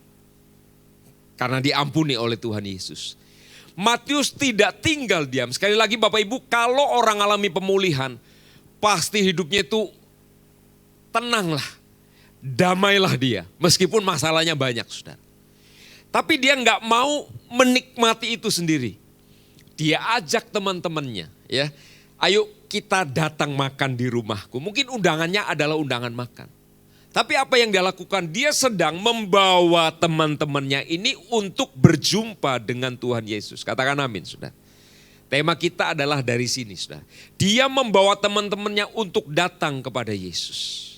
karena diampuni oleh Tuhan Yesus. Matius tidak tinggal diam. Sekali lagi Bapak Ibu, kalau orang alami pemulihan, pasti hidupnya itu tenanglah, damailah dia. Meskipun masalahnya banyak, saudara. Tapi dia nggak mau menikmati itu sendiri. Dia ajak teman-temannya, ya. Ayo kita datang makan di rumahku. Mungkin undangannya adalah undangan makan. Tapi apa yang dia lakukan? Dia sedang membawa teman-temannya ini untuk berjumpa dengan Tuhan Yesus. Katakan amin, saudara. Tema kita adalah dari sini, saudara. Dia membawa teman-temannya untuk datang kepada Yesus.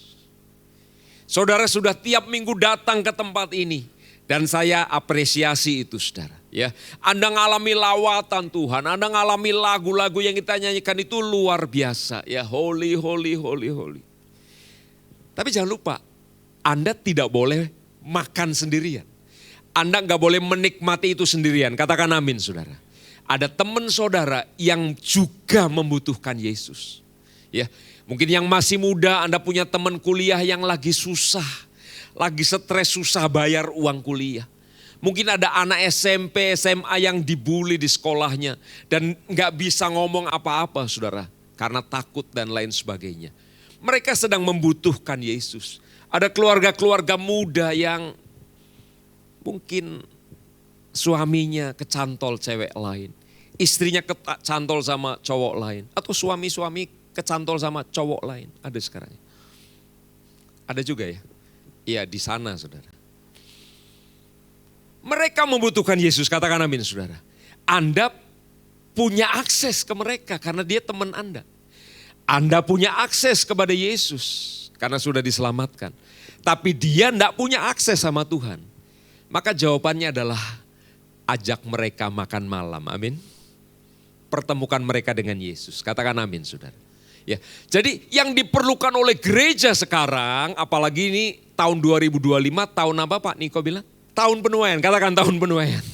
Saudara sudah tiap minggu datang ke tempat ini. Dan saya apresiasi itu, saudara. Ya, Anda ngalami lawatan Tuhan, Anda ngalami lagu-lagu yang kita nyanyikan itu luar biasa. Ya, holy, holy, holy, holy. Tapi jangan lupa, Anda tidak boleh makan sendirian. Anda nggak boleh menikmati itu sendirian. Katakan amin, saudara. Ada teman saudara yang juga membutuhkan Yesus. Ya, mungkin yang masih muda, Anda punya teman kuliah yang lagi susah, lagi stres, susah bayar uang kuliah. Mungkin ada anak SMP, SMA yang dibully di sekolahnya dan nggak bisa ngomong apa-apa, saudara, karena takut dan lain sebagainya. Mereka sedang membutuhkan Yesus. Ada keluarga-keluarga muda yang mungkin suaminya kecantol cewek lain, istrinya kecantol sama cowok lain, atau suami-suami kecantol sama cowok lain. Ada sekarang. Ada juga ya? Iya, di sana, saudara. Mereka membutuhkan Yesus, katakan amin, saudara. Anda punya akses ke mereka karena dia teman Anda. Anda punya akses kepada Yesus karena sudah diselamatkan. Tapi dia tidak punya akses sama Tuhan. Maka jawabannya adalah ajak mereka makan malam, amin. Pertemukan mereka dengan Yesus, katakan amin, saudara. Ya, jadi yang diperlukan oleh gereja sekarang, apalagi ini tahun 2025, tahun apa Pak Niko bilang? Tahun penuaian, katakan tahun penuaian.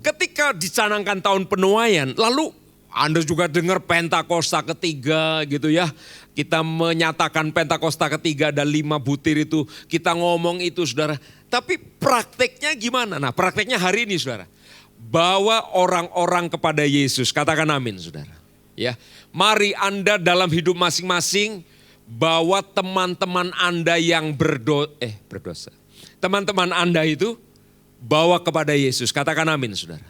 Ketika dicanangkan tahun penuaian, lalu Anda juga dengar Pentakosta ketiga gitu ya. Kita menyatakan Pentakosta ketiga ada 5 butir itu, kita ngomong itu, saudara. Tapi prakteknya gimana? Nah, prakteknya hari ini, saudara. Bawa orang-orang kepada Yesus, katakan amin, saudara. Ya, mari Anda dalam hidup masing-masing bawa teman-teman Anda yang berdosa. Teman-teman Anda itu bawa kepada Yesus. Katakan amin, saudara.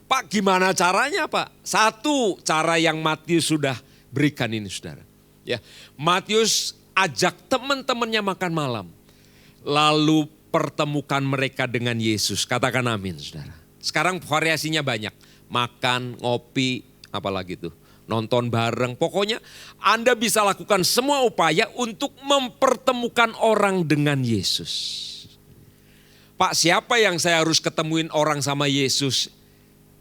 Pak, gimana caranya, Pak? Satu cara yang Matius sudah berikan ini, saudara. Ya, Matius ajak teman-temannya makan malam. Lalu pertemukan mereka dengan Yesus. Katakan amin, saudara. Sekarang variasinya banyak. Makan, ngopi, apalagi tuh. Nonton bareng. Pokoknya Anda bisa lakukan semua upaya untuk mempertemukan orang dengan Yesus. Pak, siapa yang saya harus ketemuin orang sama Yesus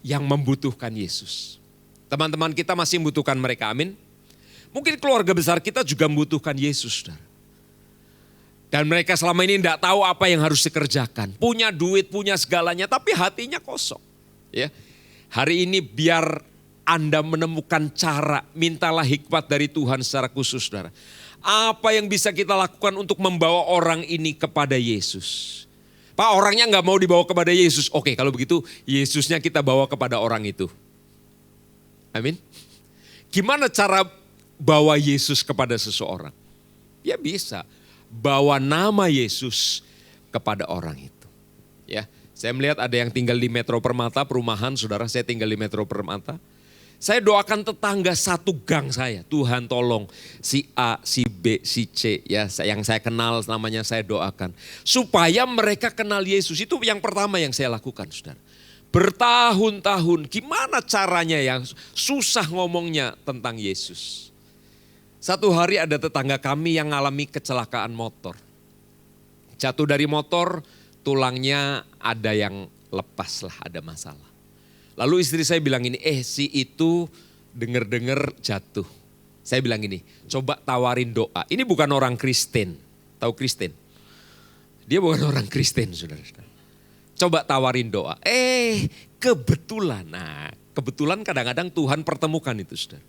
yang membutuhkan Yesus? Teman-teman kita masih membutuhkan mereka, amin. Mungkin keluarga besar kita juga membutuhkan Yesus, saudara. Dan mereka selama ini tidak tahu apa yang harus dikerjakan. Punya duit, punya segalanya, tapi hatinya kosong. Ya, hari ini biar Anda menemukan cara, mintalah hikmat dari Tuhan secara khusus, saudara. Apa yang bisa kita lakukan untuk membawa orang ini kepada Yesus? Pak, orangnya nggak mau dibawa kepada Yesus. Oke, kalau begitu Yesusnya kita bawa kepada orang itu. Amin. Gimana cara bawa Yesus kepada seseorang? Ya bisa. bawa nama Yesus kepada orang itu. Ya, saya melihat ada yang tinggal di Metro Permata, perumahan, saudara, saya tinggal di Metro Permata. Saya doakan tetangga satu gang saya, Tuhan tolong si A, si B, si C, ya yang saya kenal namanya saya doakan. Supaya mereka kenal Yesus, itu yang pertama yang saya lakukan, saudara. Bertahun-tahun, gimana caranya yang susah ngomongnya tentang Yesus. Satu hari ada tetangga kami yang mengalami kecelakaan motor. Jatuh dari motor, tulangnya ada yang lepas lah, ada masalah. Lalu istri saya bilang ini, si itu denger-denger jatuh. Saya bilang ini, coba tawarin doa. Ini bukan orang Kristen, tahu Kristen? Dia bukan orang Kristen, saudara-saudara. Coba tawarin doa. Kebetulan, kebetulan kadang-kadang Tuhan pertemukan itu, saudara.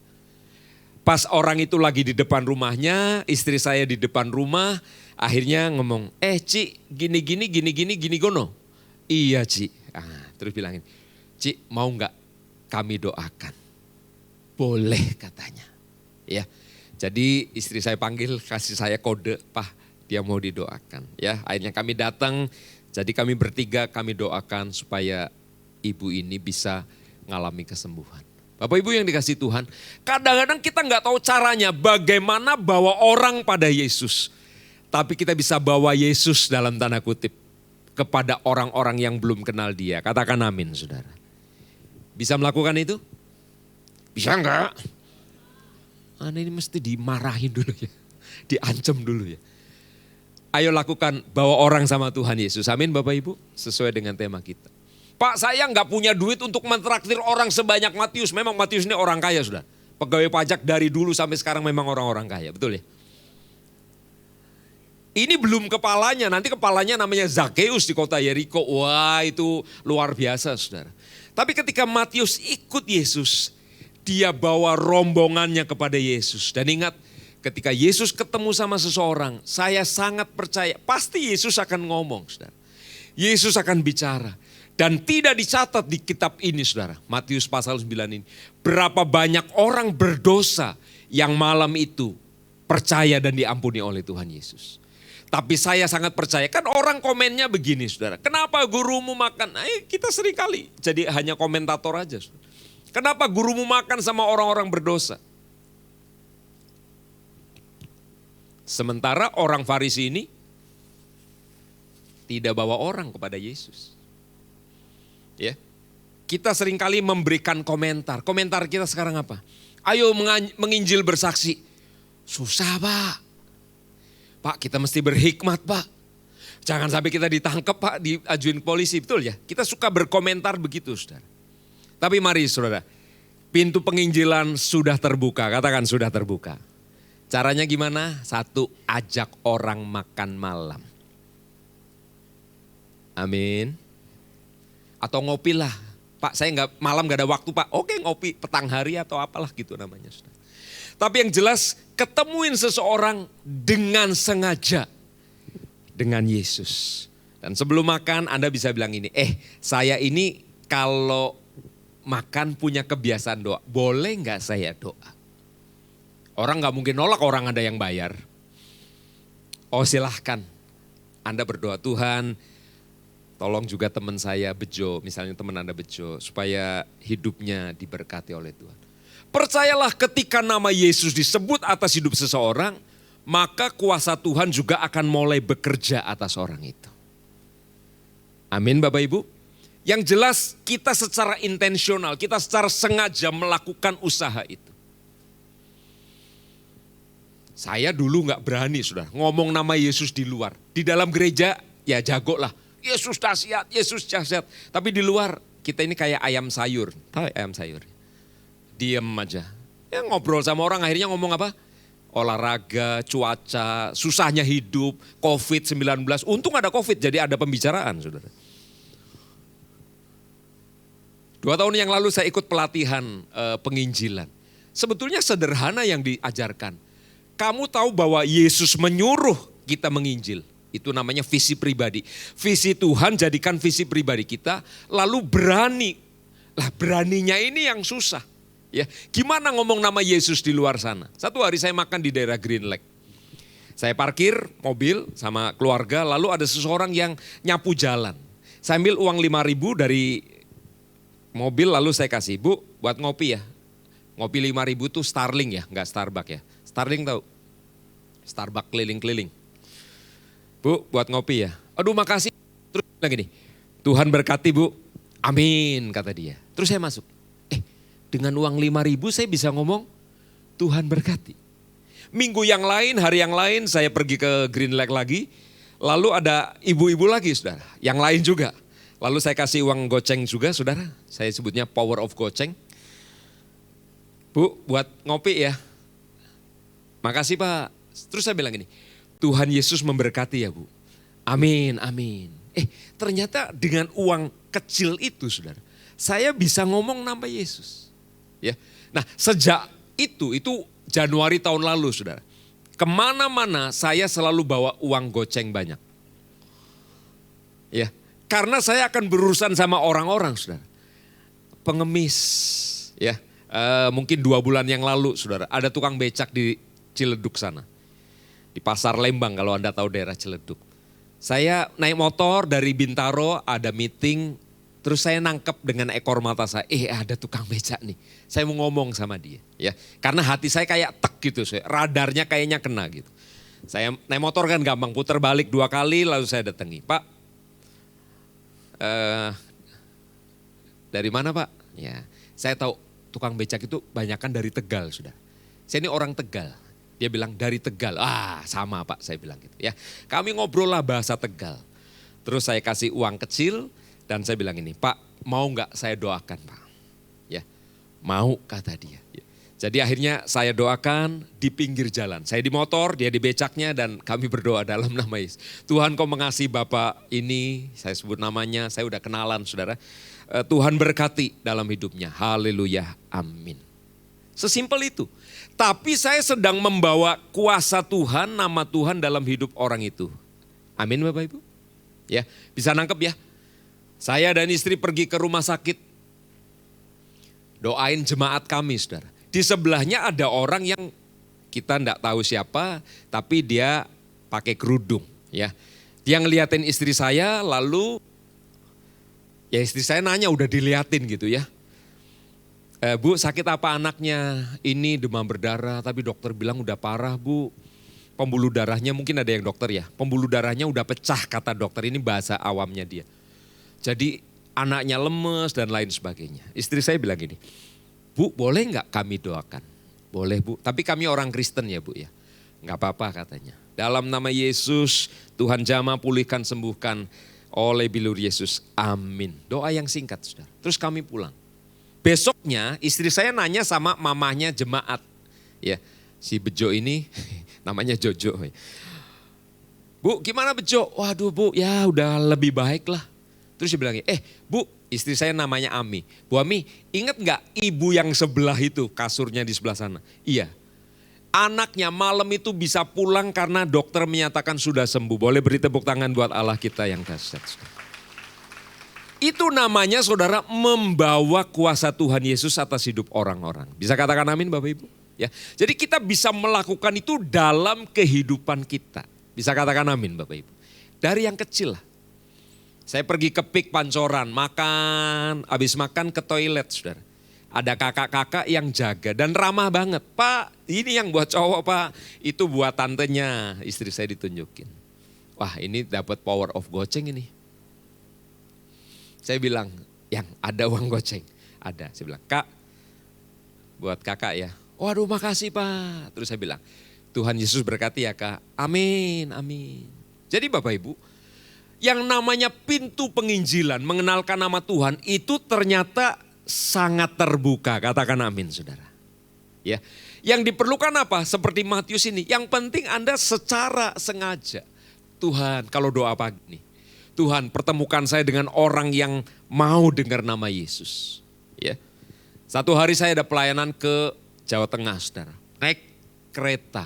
Pas orang itu lagi di depan rumahnya, istri saya di depan rumah, akhirnya ngomong, Ci, gini gono. Iya Ci, terus bilangin, Ci mau nggak kami doakan? Boleh katanya. Ya, jadi istri saya panggil, kasih saya kode, Pak dia mau didoakan. Ya, akhirnya kami datang, jadi kami bertiga kami doakan supaya ibu ini bisa ngalami kesembuhan. Bapak Ibu yang dikasih Tuhan, kadang-kadang kita nggak tahu caranya bagaimana bawa orang pada Yesus. Tapi kita bisa bawa Yesus dalam tanda kutip kepada orang-orang yang belum kenal dia. Katakan amin, saudara. Bisa melakukan itu? Bisa enggak? Ini mesti dimarahin dulu ya, diancam dulu ya. Ayo lakukan, bawa orang sama Tuhan Yesus. Amin Bapak Ibu, sesuai dengan tema kita. Pak saya nggak punya duit untuk mentraktir orang sebanyak Matius. Memang Matius ini orang kaya sudah. Pegawai pajak dari dulu sampai sekarang memang orang-orang kaya, betul ya? Ini belum kepalanya, nanti kepalanya namanya Zakheus di kota Yeriko. Wah itu luar biasa saudara. Tapi ketika Matius ikut Yesus, dia bawa rombongannya kepada Yesus. Dan ingat ketika Yesus ketemu sama seseorang, saya sangat percaya pasti Yesus akan ngomong saudara. Yesus akan bicara. Dan tidak dicatat di kitab ini saudara, Matius pasal 9 ini. Berapa banyak orang berdosa yang malam itu percaya dan diampuni oleh Tuhan Yesus. Tapi saya sangat percaya, kan orang komennya begini saudara. Kenapa gurumu makan? Kita seringkali jadi hanya komentator aja saudara. Kenapa gurumu makan sama orang-orang berdosa? Sementara orang Farisi ini tidak bawa orang kepada Yesus. Ya, kita seringkali memberikan komentar. Komentar kita sekarang apa? Ayo menginjil bersaksi. Susah Pak. Pak kita mesti berhikmat Pak. Jangan sampai kita ditangkap Pak, diajuin polisi. Betul ya? Kita suka berkomentar begitu saudara. Tapi mari saudara, pintu penginjilan sudah terbuka. Katakan sudah terbuka. Caranya gimana? Satu, ajak orang makan malam. Amin. Atau ngopi lah, Pak saya malam gak ada waktu Pak, oke ngopi petang hari atau apalah gitu namanya. Tapi yang jelas ketemuin seseorang dengan sengaja dengan Yesus. Dan sebelum makan Anda bisa bilang ini, saya ini kalau makan punya kebiasaan doa, boleh gak saya doa? Orang gak mungkin nolak, orang ada yang bayar. Oh silahkan, Anda berdoa Tuhan, tolong juga teman saya Bejo, misalnya teman Anda Bejo, supaya hidupnya diberkati oleh Tuhan. Percayalah ketika nama Yesus disebut atas hidup seseorang, maka kuasa Tuhan juga akan mulai bekerja atas orang itu. Amin Bapak Ibu. Yang jelas kita secara intensional, kita secara sengaja melakukan usaha itu. Saya dulu gak berani saudara, ngomong nama Yesus di luar. Di dalam gereja ya jago lah. Yesus dahsyat, Yesus dahsyat. Tapi di luar kita ini kayak ayam sayur. Tahu ayam sayur? Diem aja. Ya ngobrol sama orang akhirnya ngomong apa? Olahraga, cuaca, susahnya hidup, COVID-19. Untung ada COVID jadi ada pembicaraan saudara. 2 tahun yang lalu saya ikut pelatihan penginjilan. Sebetulnya sederhana yang diajarkan. Kamu tahu bahwa Yesus menyuruh kita menginjil. Itu namanya visi pribadi. Visi Tuhan jadikan visi pribadi kita, lalu berani. Lah beraninya ini yang susah. Ya, gimana ngomong nama Yesus di luar sana? Satu hari saya makan di daerah Green Lake. Saya parkir mobil sama keluarga, lalu ada seseorang yang nyapu jalan. Saya ambil uang 5.000 dari mobil, lalu saya kasih, Bu, buat ngopi ya. Ngopi 5.000 tuh Starling ya, nggak Starbucks ya. Starling tahu? Starbucks keliling-keliling. Bu, buat ngopi ya. Aduh makasih. Terus bilang gini, Tuhan berkati Bu. Amin kata dia. Terus saya masuk. Dengan uang 5.000 saya bisa ngomong, Tuhan berkati. Minggu yang lain, hari yang lain saya pergi ke Green Lake lagi. Lalu ada ibu-ibu lagi saudara, yang lain juga. Lalu saya kasih uang goceng juga saudara. Saya sebutnya power of goceng. Bu, buat ngopi ya. Makasih Pak. Terus saya bilang gini, Tuhan Yesus memberkati ya Bu. Amin, amin. Ternyata dengan uang kecil itu saudara, saya bisa ngomong nama Yesus. Ya. Nah sejak itu Januari tahun lalu saudara. Kemana-mana saya selalu bawa uang goceng banyak. Ya, karena saya akan berurusan sama orang-orang saudara. Pengemis ya. Mungkin 2 bulan yang lalu saudara, ada tukang becak di Ciledug sana. Di Pasar Lembang kalau Anda tahu daerah Ciledug. Saya naik motor dari Bintaro, ada meeting, terus saya nangkep dengan ekor mata saya, ada tukang becak nih. Saya mau ngomong sama dia, ya. Karena hati saya kayak tek gitu, radarnya kayaknya kena gitu. Saya naik motor kan gampang, putar balik 2 kali lalu saya datangi. Pak, dari mana Pak? Ya, saya tahu tukang becak itu banyakan dari Tegal sudah. Saya ini orang Tegal. Dia bilang dari Tegal, sama Pak saya bilang gitu ya. Kami ngobrol lah bahasa Tegal. Terus saya kasih uang kecil dan saya bilang ini, Pak mau nggak saya doakan Pak? Ya, mau kata dia. Ya. Jadi akhirnya saya doakan di pinggir jalan. Saya di motor, dia di becaknya dan kami berdoa dalam nama Yesus. Tuhan kau mengasihi Bapak ini, saya sebut namanya, saya udah kenalan saudara. Tuhan berkati dalam hidupnya, haleluya, amin. Sesimpel itu. Tapi saya sedang membawa kuasa Tuhan, nama Tuhan dalam hidup orang itu. Amin Bapak Ibu. Ya, bisa nangkep ya. Saya dan istri pergi ke rumah sakit. Doain jemaat kami saudara. Di sebelahnya ada orang yang kita enggak tahu siapa, tapi dia pakai kerudung. Ya. Dia ngeliatin istri saya lalu, ya istri saya nanya udah diliatin gitu ya. Bu sakit apa anaknya? Ini demam berdarah tapi dokter bilang udah parah Bu. Pembuluh darahnya mungkin ada yang dokter ya. Pembuluh darahnya udah pecah kata dokter, ini bahasa awamnya dia. Jadi anaknya lemes dan lain sebagainya. Istri saya bilang gini, Bu boleh nggak kami doakan? Boleh Bu, tapi kami orang Kristen ya Bu ya. Nggak apa-apa katanya. Dalam nama Yesus Tuhan jamah pulihkan sembuhkan oleh bilur Yesus. Amin. Doa yang singkat saudara. Terus kami pulang. Besoknya istri saya nanya sama mamahnya jemaat. Ya, si Bejo ini namanya Jojo. Bu gimana Bejo? Waduh Bu ya udah lebih baik lah. Terus dia bilang, Bu istri saya namanya Ami. Bu Ami ingat gak ibu yang sebelah itu kasurnya di sebelah sana? Iya. Anaknya malam itu bisa pulang karena dokter menyatakan sudah sembuh. Boleh beri tepuk tangan buat Allah kita yang dahsyat. Itu namanya saudara membawa kuasa Tuhan Yesus atas hidup orang-orang. Bisa katakan amin Bapak Ibu? Ya. Jadi kita bisa melakukan itu dalam kehidupan kita. Bisa katakan amin Bapak Ibu? Dari yang kecil lah. Saya pergi ke PIK Pancoran, makan, habis makan ke toilet saudara. Ada kakak-kakak yang jaga dan ramah banget. Pak ini yang buat cowok Pak, itu buat tantenya, istri saya ditunjukin. Wah ini dapat power of goceng ini. Saya bilang, yang ada uang goceng? Ada. Saya bilang, Kak, buat kakak ya. Waduh makasih Pak. Terus saya bilang, Tuhan Yesus berkati ya Kak. Amin, amin. Jadi Bapak Ibu, yang namanya pintu penginjilan, mengenalkan nama Tuhan, itu ternyata sangat terbuka. Katakan amin saudara. Ya, yang diperlukan apa? Seperti Matius ini, yang penting Anda secara sengaja. Tuhan, kalau doa pagi nih. Tuhan pertemukan saya dengan orang yang mau dengar nama Yesus. Ya. Satu hari saya ada pelayanan ke Jawa Tengah saudara. Naik kereta.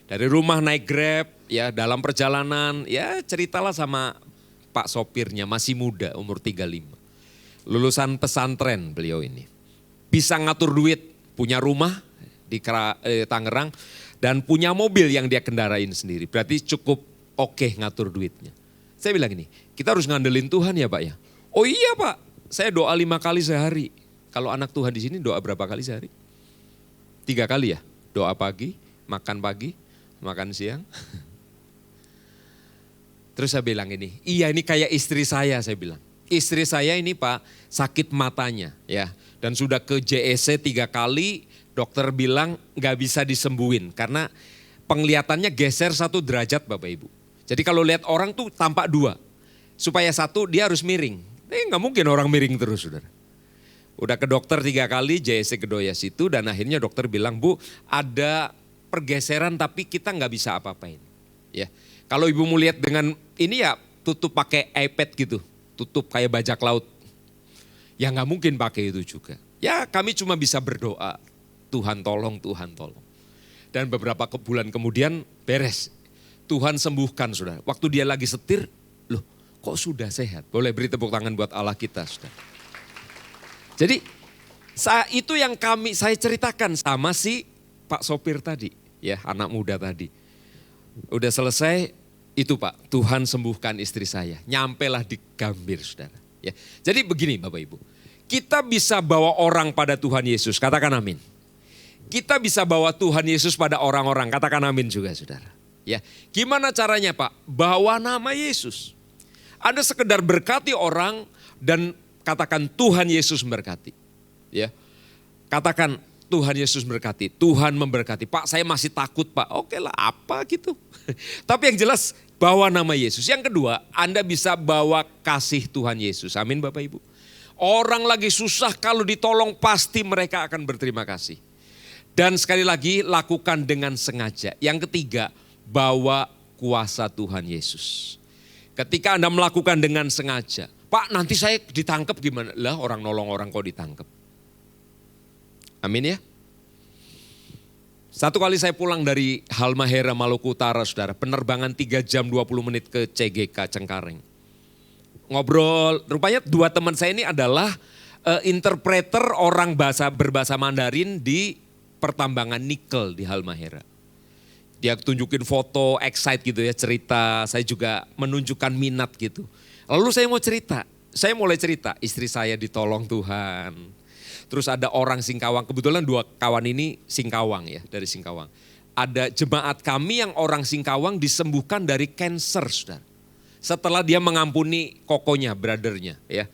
Dari rumah naik Grab ya dalam perjalanan ya ceritalah sama Pak sopirnya masih muda umur 35. Lulusan pesantren beliau ini. Bisa ngatur duit, punya rumah di Tangerang. dan punya mobil yang dia kendarain sendiri. Berarti cukup oke ngatur duitnya. Saya bilang ini, kita harus ngandelin Tuhan ya Pak ya. Oh iya Pak, saya doa 5 kali sehari. Kalau anak Tuhan di sini doa berapa kali sehari? 3 kali ya, doa pagi, makan siang. Terus saya bilang ini, iya ini kayak istri saya bilang. Istri saya ini Pak sakit matanya ya. Dan sudah ke JEC 3 kali, dokter bilang gak bisa disembuhin. Karena penglihatannya geser 1 derajat Bapak Ibu. Jadi kalau lihat orang tuh tampak 2. Supaya 1 dia harus miring. Gak mungkin orang miring terus saudara. Udah ke dokter 3 kali, JEC Kedoya situ. Dan akhirnya dokter bilang, Bu ada pergeseran tapi kita gak bisa apa-apain. Ya. Kalau ibu mau lihat dengan ini ya tutup pakai iPad gitu. Tutup kayak bajak laut. Ya gak mungkin pakai itu juga. Ya kami cuma bisa berdoa. Tuhan tolong, Tuhan tolong. Dan beberapa bulan kemudian beres. Tuhan sembuhkan saudara. Waktu dia lagi setir, loh kok sudah sehat. Boleh beri tepuk tangan buat Allah kita saudara. Jadi itu yang saya ceritakan sama si Pak sopir tadi. Ya anak muda tadi. Udah selesai itu Pak, Tuhan sembuhkan istri saya. Nyampelah di Gambir saudara. Ya. Jadi begini Bapak Ibu. Kita bisa bawa orang pada Tuhan Yesus, katakan amin. Kita bisa bawa Tuhan Yesus pada orang-orang, katakan amin juga saudara. Ya, gimana caranya Pak? Bawa nama Yesus. Anda sekedar berkati orang dan katakan Tuhan Yesus memberkati. Ya, katakan Tuhan Yesus memberkati, Tuhan memberkati. Pak saya masih takut Pak, oke lah apa gitu. Tapi yang jelas bawa nama Yesus. Yang kedua, Anda bisa bawa kasih Tuhan Yesus. Amin Bapak Ibu. Orang lagi susah kalau ditolong pasti mereka akan berterima kasih. Dan sekali lagi lakukan dengan sengaja. Yang ketiga, bawa kuasa Tuhan Yesus. Ketika Anda melakukan dengan sengaja, Pak nanti saya ditangkap gimana? Lah orang nolong orang kok ditangkap. Amin ya. Satu kali saya pulang dari Halmahera, Maluku Utara saudara. Penerbangan 3 jam 20 menit ke CGK Cengkareng. Ngobrol, rupanya 2 teman saya ini adalah interpreter orang berbahasa Mandarin di pertambangan nikel di Halmahera. Dia tunjukin foto, excite gitu ya, cerita. Saya juga menunjukkan minat gitu. Lalu saya mulai cerita, istri saya ditolong Tuhan. Terus ada orang Singkawang, kebetulan 2 kawan ini Singkawang ya, dari Singkawang. Ada jemaat kami yang orang Singkawang disembuhkan dari cancer saudara. Setelah dia mengampuni kokonya, brothernya ya.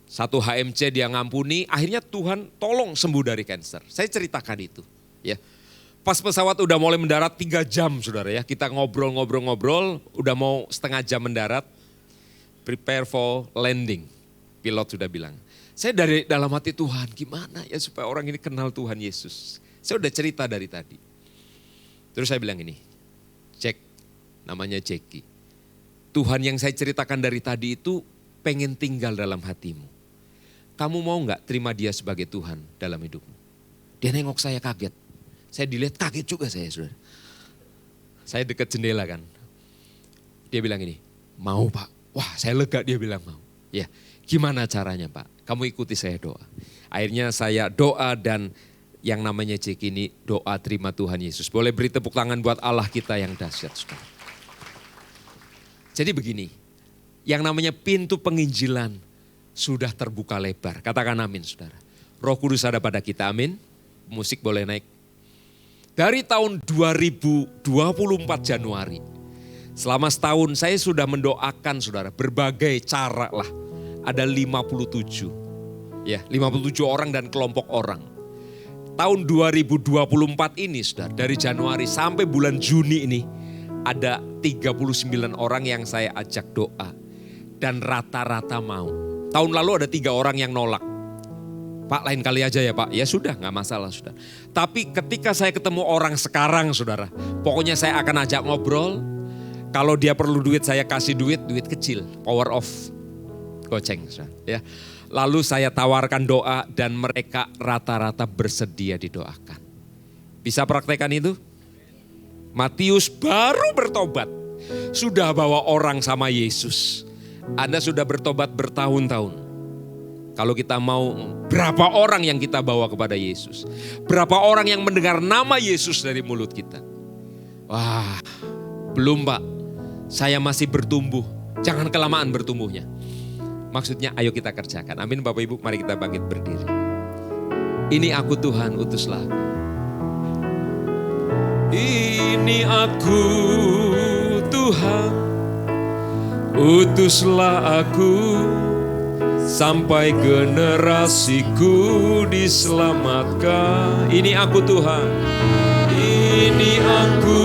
1 HMC dia ngampuni, akhirnya Tuhan tolong sembuh dari cancer. Saya ceritakan itu ya. Pas pesawat udah mulai mendarat 3 jam saudara ya. Kita ngobrol, udah mau setengah jam mendarat. Prepare for landing. Pilot sudah bilang. Saya dari dalam hati Tuhan gimana ya supaya orang ini kenal Tuhan Yesus. Saya udah cerita dari tadi. Terus saya bilang ini, Jack, namanya Jackie. Tuhan yang saya ceritakan dari tadi itu pengen tinggal dalam hatimu. Kamu mau gak terima dia sebagai Tuhan dalam hidupmu? Dia nengok saya kaget. Saya dilihat kaget juga saya saudara. Saya dekat jendela kan. Dia bilang ini, mau Pak. Wah saya lega dia bilang mau. Ya gimana caranya Pak? Kamu ikuti saya doa. Akhirnya saya doa dan yang namanya Jack ini doa terima Tuhan Yesus. Boleh beri tepuk tangan buat Allah kita yang dahsyat saudara. Jadi begini, yang namanya pintu penginjilan sudah terbuka lebar. Katakan amin saudara. Roh Kudus ada pada kita, amin. Musik boleh naik. Dari tahun 2024 Januari, selama setahun saya sudah mendoakan saudara berbagai cara lah. Ada 57, ya 57 orang dan kelompok orang. Tahun 2024 ini saudara, dari Januari sampai bulan Juni ini, ada 39 orang yang saya ajak doa. Dan rata-rata mau. Tahun lalu ada 3 orang yang nolak. Pak lain kali aja ya Pak, ya sudah gak masalah sudah. Tapi ketika saya ketemu orang sekarang saudara, pokoknya saya akan ajak ngobrol. Kalau dia perlu duit saya kasih duit kecil, power of goceng saudara. Ya. Lalu saya tawarkan doa dan mereka rata-rata bersedia didoakan. Bisa praktekkan itu? Matius baru bertobat, sudah bawa orang sama Yesus. Anda sudah bertobat bertahun-tahun. Kalau kita mau, berapa orang yang kita bawa kepada Yesus? Berapa orang yang mendengar nama Yesus dari mulut kita? Wah, belum Pak, saya masih bertumbuh. Jangan kelamaan bertumbuhnya. Maksudnya ayo kita kerjakan. Amin Bapak Ibu, mari kita bangkit berdiri. Ini aku Tuhan, utuslah aku. Ini aku Tuhan, utuslah aku, sampai generasiku diselamatkan. Ini aku Tuhan, ini aku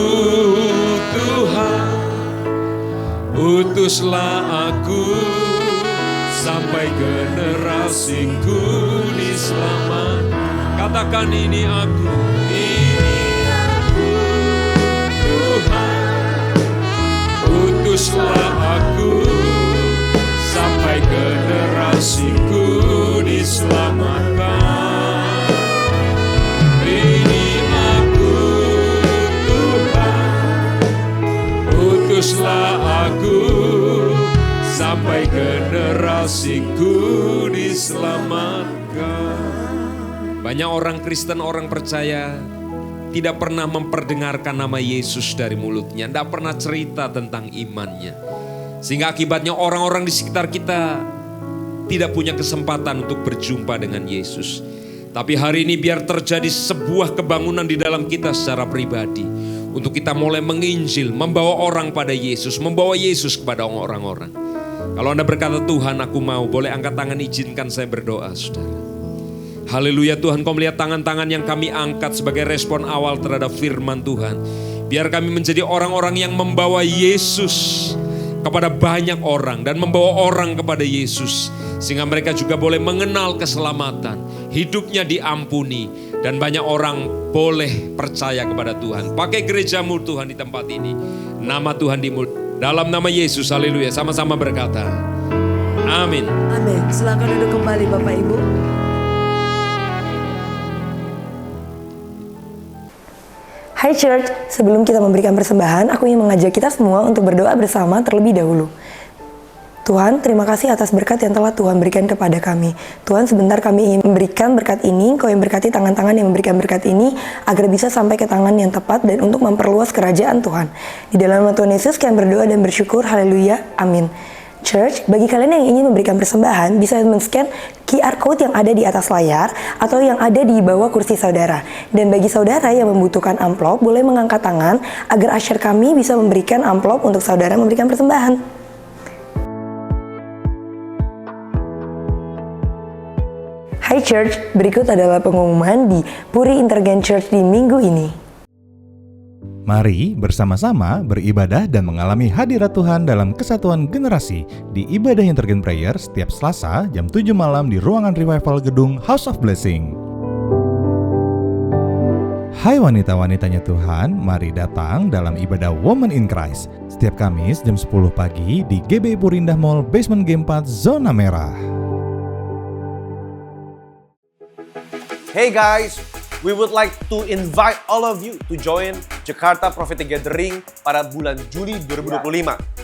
Tuhan, utuslah aku, sampai generasiku diselamatkan. Katakan ini aku Tuhan, utuslah aku, sampai generasiku diselamatkan. Ini aku Tuhan, utuslah aku, sampai generasiku diselamatkan. Banyak orang Kristen, orang percaya tidak pernah memperdengarkan nama Yesus dari mulutnya, tidak pernah cerita tentang imannya. Sehingga akibatnya orang-orang di sekitar kita tidak punya kesempatan untuk berjumpa dengan Yesus. Tapi hari ini biar terjadi sebuah kebangunan di dalam kita secara pribadi. Untuk kita mulai menginjil, membawa orang pada Yesus, membawa Yesus kepada orang-orang. Kalau Anda berkata, Tuhan aku mau, boleh angkat tangan, izinkan saya berdoa saudara. Haleluya Tuhan, Kau melihat tangan-tangan yang kami angkat sebagai respon awal terhadap firman Tuhan. Biar kami menjadi orang-orang yang membawa Yesus kepada banyak orang dan membawa orang kepada Yesus. Sehingga mereka juga boleh mengenal keselamatan, hidupnya diampuni, dan banyak orang boleh percaya kepada Tuhan. Pakai gerejamu Tuhan di tempat ini. Nama Tuhan dimuliakan. Dalam nama Yesus, haleluya. Sama-sama berkata, amin. Amin. Silakan duduk kembali Bapak Ibu. Hai Church, sebelum kita memberikan persembahan, aku ingin mengajak kita semua untuk berdoa bersama terlebih dahulu. Tuhan, terima kasih atas berkat yang telah Tuhan berikan kepada kami. Tuhan, sebentar kami ingin memberikan berkat ini, Kau yang berkati tangan-tangan yang memberikan berkat ini, agar bisa sampai ke tangan yang tepat dan untuk memperluas kerajaan Tuhan. Di dalam nama Tuhan Yesus, kami berdoa dan bersyukur, haleluya, amin. Church, bagi kalian yang ingin memberikan persembahan, bisa men-scan QR code yang ada di atas layar atau yang ada di bawah kursi saudara. Dan bagi saudara yang membutuhkan amplop, boleh mengangkat tangan agar usher kami bisa memberikan amplop untuk saudara memberikan persembahan. Hai Church, berikut adalah pengumuman di Puri Intergen Church di minggu ini. Mari bersama-sama beribadah dan mengalami hadirat Tuhan dalam kesatuan generasi di Ibadah Intergen Prayer setiap Selasa jam 7 malam di ruangan Revival Gedung House of Blessing. Hai wanita-wanitanya Tuhan, mari datang dalam ibadah Women in Christ setiap Kamis jam 10 pagi di GBI Purindah Mall Basement G4 Zona Merah. Hey guys, we would like to invite all of you to join Jakarta Prophetic Gathering pada bulan Juli 2025.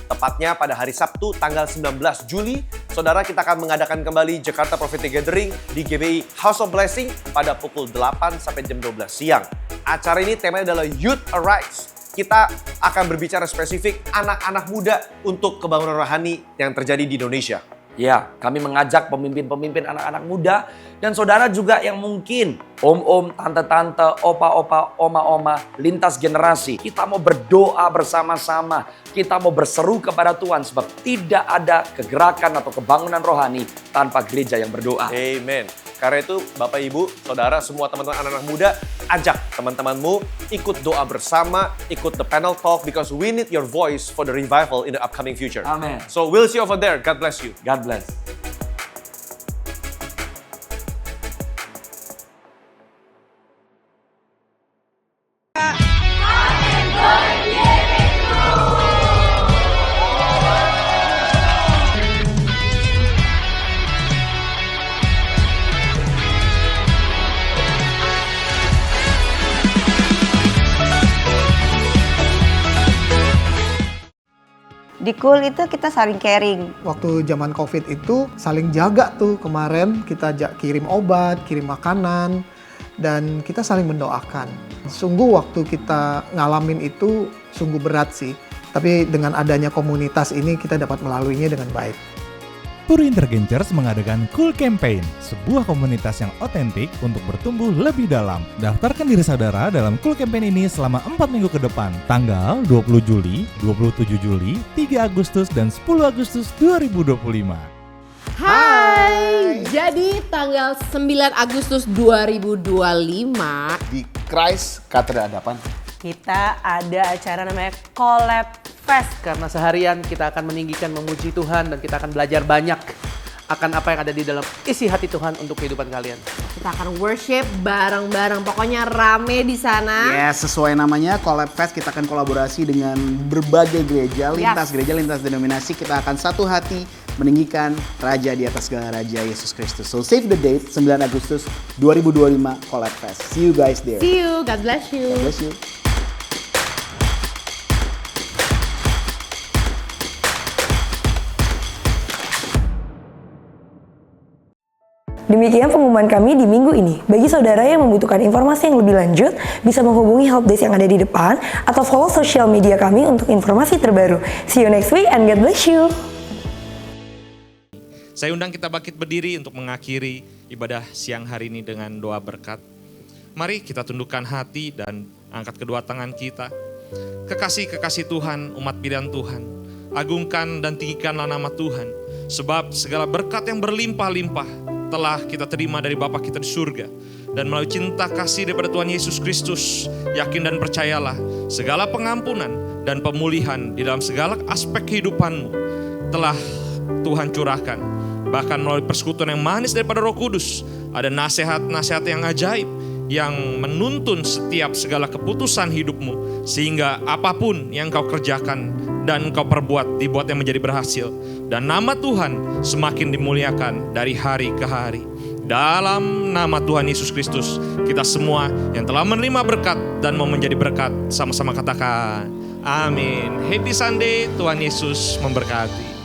Tepatnya pada hari Sabtu tanggal 19 Juli, saudara, kita akan mengadakan kembali Jakarta Prophetic Gathering di GBI House of Blessing pada pukul 8 sampai jam 12 siang. Acara ini temanya adalah Youth Arise. Kita akan berbicara spesifik anak-anak muda untuk kebangunan rohani yang terjadi di Indonesia. Ya, kami mengajak pemimpin-pemimpin anak-anak muda dan saudara juga yang mungkin om-om, tante-tante, opa-opa, oma-oma, lintas generasi. Kita mau berdoa bersama-sama, kita mau berseru kepada Tuhan sebab tidak ada kegerakan atau kebangunan rohani tanpa gereja yang berdoa. Amen. Karena itu Bapak Ibu, Saudara, semua teman-teman anak-anak muda, ajak teman-temanmu ikut doa bersama, ikut the panel talk because we need your voice for the revival in the upcoming future. Amen. So we'll see you over there. God bless you. God bless. Di Cool itu kita saling caring. Waktu zaman COVID itu saling jaga tuh kemarin, kita kirim obat, kirim makanan, dan kita saling mendoakan. Sungguh waktu kita ngalamin itu sungguh berat sih. Tapi dengan adanya komunitas ini kita dapat melaluinya dengan baik. Puri Intergencers mengadakan Cool Campaign, sebuah komunitas yang otentik untuk bertumbuh lebih dalam. Daftarkan diri saudara dalam Cool Campaign ini selama 4 minggu ke depan, tanggal 20 Juli, 27 Juli, 3 Agustus, dan 10 Agustus 2025. Hai, jadi tanggal 9 Agustus 2025 di Christ Katedral Hadapan kita ada acara namanya Collab Fest. Karena seharian kita akan meninggikan, memuji Tuhan, dan kita akan belajar banyak akan apa yang ada di dalam isi hati Tuhan untuk kehidupan kalian. Kita akan worship bareng-bareng, pokoknya rame di sana. Yes, sesuai namanya Collab Fest, kita akan kolaborasi dengan berbagai gereja, lintas gereja, lintas denominasi. Kita akan satu hati meninggikan Raja di atas segala Raja, Yesus Kristus. So save the date, 9 Agustus 2025 Collab Fest. See you guys there. See you, God bless you. God bless you. Demikian pengumuman kami di minggu ini. Bagi saudara yang membutuhkan informasi yang lebih lanjut, bisa menghubungi helpdesk yang ada di depan atau follow sosial media kami untuk informasi terbaru. See you next week and God bless you. Saya undang kita bangkit berdiri untuk mengakhiri ibadah siang hari ini dengan doa berkat. Mari kita tundukkan hati dan angkat kedua tangan kita. Kekasih-kekasih Tuhan, umat pilihan Tuhan, agungkan dan tinggikanlah nama Tuhan. Sebab segala berkat yang berlimpah-limpah telah kita terima dari Bapa kita di surga. Dan melalui cinta kasih daripada Tuhan Yesus Kristus, yakin dan percayalah, segala pengampunan dan pemulihan di dalam segala aspek kehidupanmu telah Tuhan curahkan. Bahkan melalui persekutuan yang manis daripada Roh Kudus, ada nasihat-nasihat yang ajaib yang menuntun setiap segala keputusan hidupmu, sehingga apapun yang kau kerjakan dan kau perbuat, dibuatnya menjadi berhasil. Dan nama Tuhan semakin dimuliakan dari hari ke hari. Dalam nama Tuhan Yesus Kristus, kita semua yang telah menerima berkat dan mau menjadi berkat, sama-sama katakan amin. Happy Sunday, Tuhan Yesus memberkati.